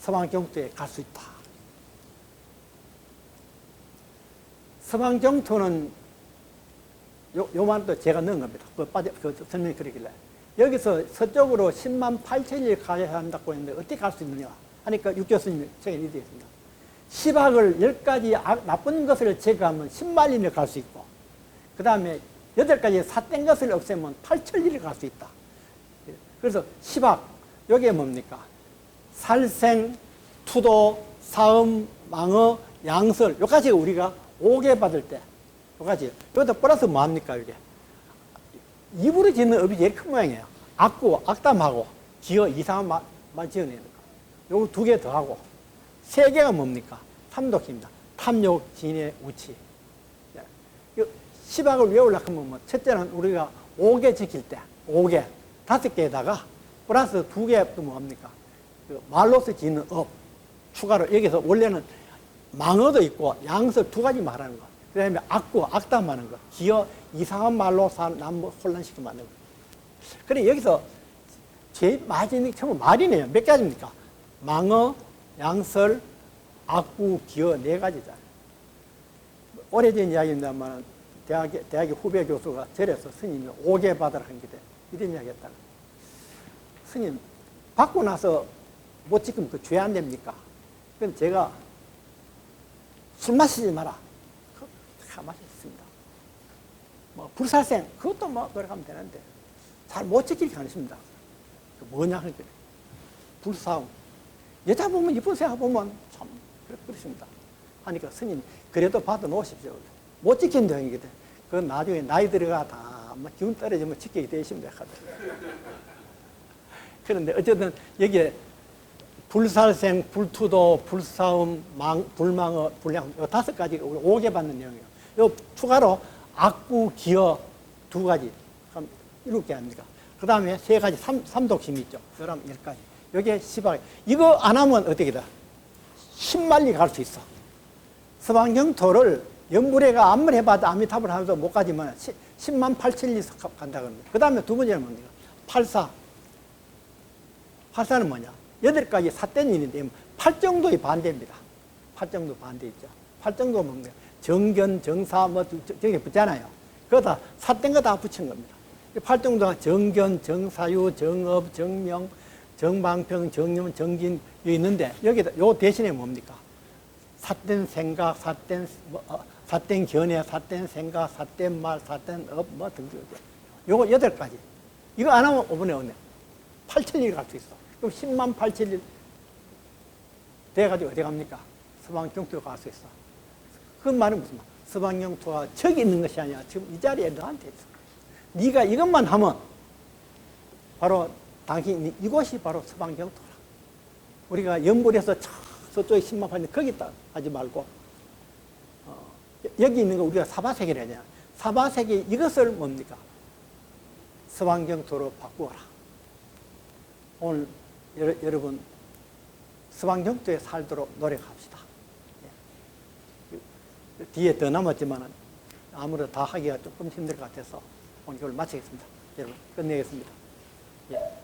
Speaker 1: 서방정토에 갈 수 있다. 서방정토는 요 말도 제가 넣은 겁니다. 설명이 그러길래. 여기서 서쪽으로 10만 8천리를 가야 한다고 했는데 어떻게 갈 수 있느냐 하니까 육교수님이 책에 이렇게 있습니다. 10악을 10가지 나쁜 것을 제거하면 10만리를 갈 수 있고 그 다음에 8가지 삿된 것을 없애면 8천리를 갈 수 있다. 그래서 10악, 여기에 뭡니까? 살생, 투도, 사음, 망어, 양설, 요까지 우리가 5개 받을 때, 요까지. 여기다 플러스 뭐합니까, 이게? 입으로 짓는 업이 제일 큰 모양이에요. 악구, 악담하고 기어 이상한 말 지어내는 거. 요거 두 개 더하고 세 개가 뭡니까? 탐독입니다. 탐욕, 진해, 우치. 시박을 외우려고 하면 뭐 첫째는 우리가 5개 지킬 때 5개, 5개에다가 플러스 2개 또 뭡니까? 그 말로서 짓는 업 추가로 여기서 원래는 망어도 있고 양설 두 가지 말하는 거. 그 다음에 악구, 악담하는 거. 기어 이상한 말로 남 혼란시키면 안 되고. 그래 여기서 제일 마지막에 전부 말이네요. 몇 가지입니까? 망어, 양설, 악구, 기어 네 가지잖아요. 오래전 이야기입니다만 대학의 후배 교수가 절에서 스님이 5개 받으라 한 게 돼. 이런 이야기 했다는 거예요. 스님, 받고 나서 못 지키면 그 죄 안 됩니까? 그럼 제가 술 마시지 마라. 마셨습니다. 뭐, 불살생, 그것도 뭐, 그렇게 하면 되는데, 잘 못 지키게 하십니다. 뭐냐, 하니까. 불싸움. 여자 보면, 이쁜 생각 보면 참, 그렇습니다. 하니까 스님, 그래도 받아 놓으십시오. 못 지킨다, 이게. 그건 나중에 나이 들어가 다, 기운 떨어지면 지키게 되십니다. 그런데 어쨌든, 여기에, 불살생, 불투도, 불싸움, 불망어, 불량, 요 5가지, 5개 받는 내용이에요. 요 추가로 악구, 기어 2가지. 그럼 7개 아닙니까? 그 다음에 3가지, 삼독심이 있죠. 그럼 10가지. 요게 시박. 이거 안 하면 어떻게 돼? 10만리 갈 수 있어. 서방경토를 연불회가 암을 해봐도 아미타불 하면서 못 가지만 10만 8천리 간다 그럽니다. 그 다음에 두 번째는 뭡니까? 팔사. 팔사는 뭐냐? 8가지 삿된 일인데 8정도의 반대입니다. 8정도 반대 있죠. 8정도가 뭡니까? 정견, 정사, 뭐, 저기 붙잖아요. 그거 다 삿된 거 다 붙인 겁니다. 8정도가 정견, 정사유, 정업, 정명, 정방평, 정념, 정진, 여기 있는데, 여기다, 요 대신에 뭡니까? 삿된 생각, 삿된 견해, 삿된 생각, 삿된 말, 삿된 업, 뭐 등등. 요거 8가지. 이거 안 하면 5분의 5네. 8천일 갈 수 있어. 그럼 10만 8천일 돼가지고 어디 갑니까? 서방경토에 갈 수 있어. 그 말은 무슨 말? 서방경토가 저기 있는 것이 아니야. 지금 이 자리에 너한테 있어. 네가 이것만 하면 바로 당신 이곳이 바로 서방경토라. 우리가 연불에서 저쪽에 10만 8천 거기 있다 하지 말고 여기 있는 거 우리가 사바세계를 하잖아. 사바세계 이것을 뭡니까? 서방경토로 바꾸어라. 오늘 여러분 서방경토에 살도록 노력합시다. 뒤에 더 남았지만 아무래도 다 하기가 조금 힘들 것 같아서 오늘 이걸 마치겠습니다. 여러분 끝내겠습니다. 예.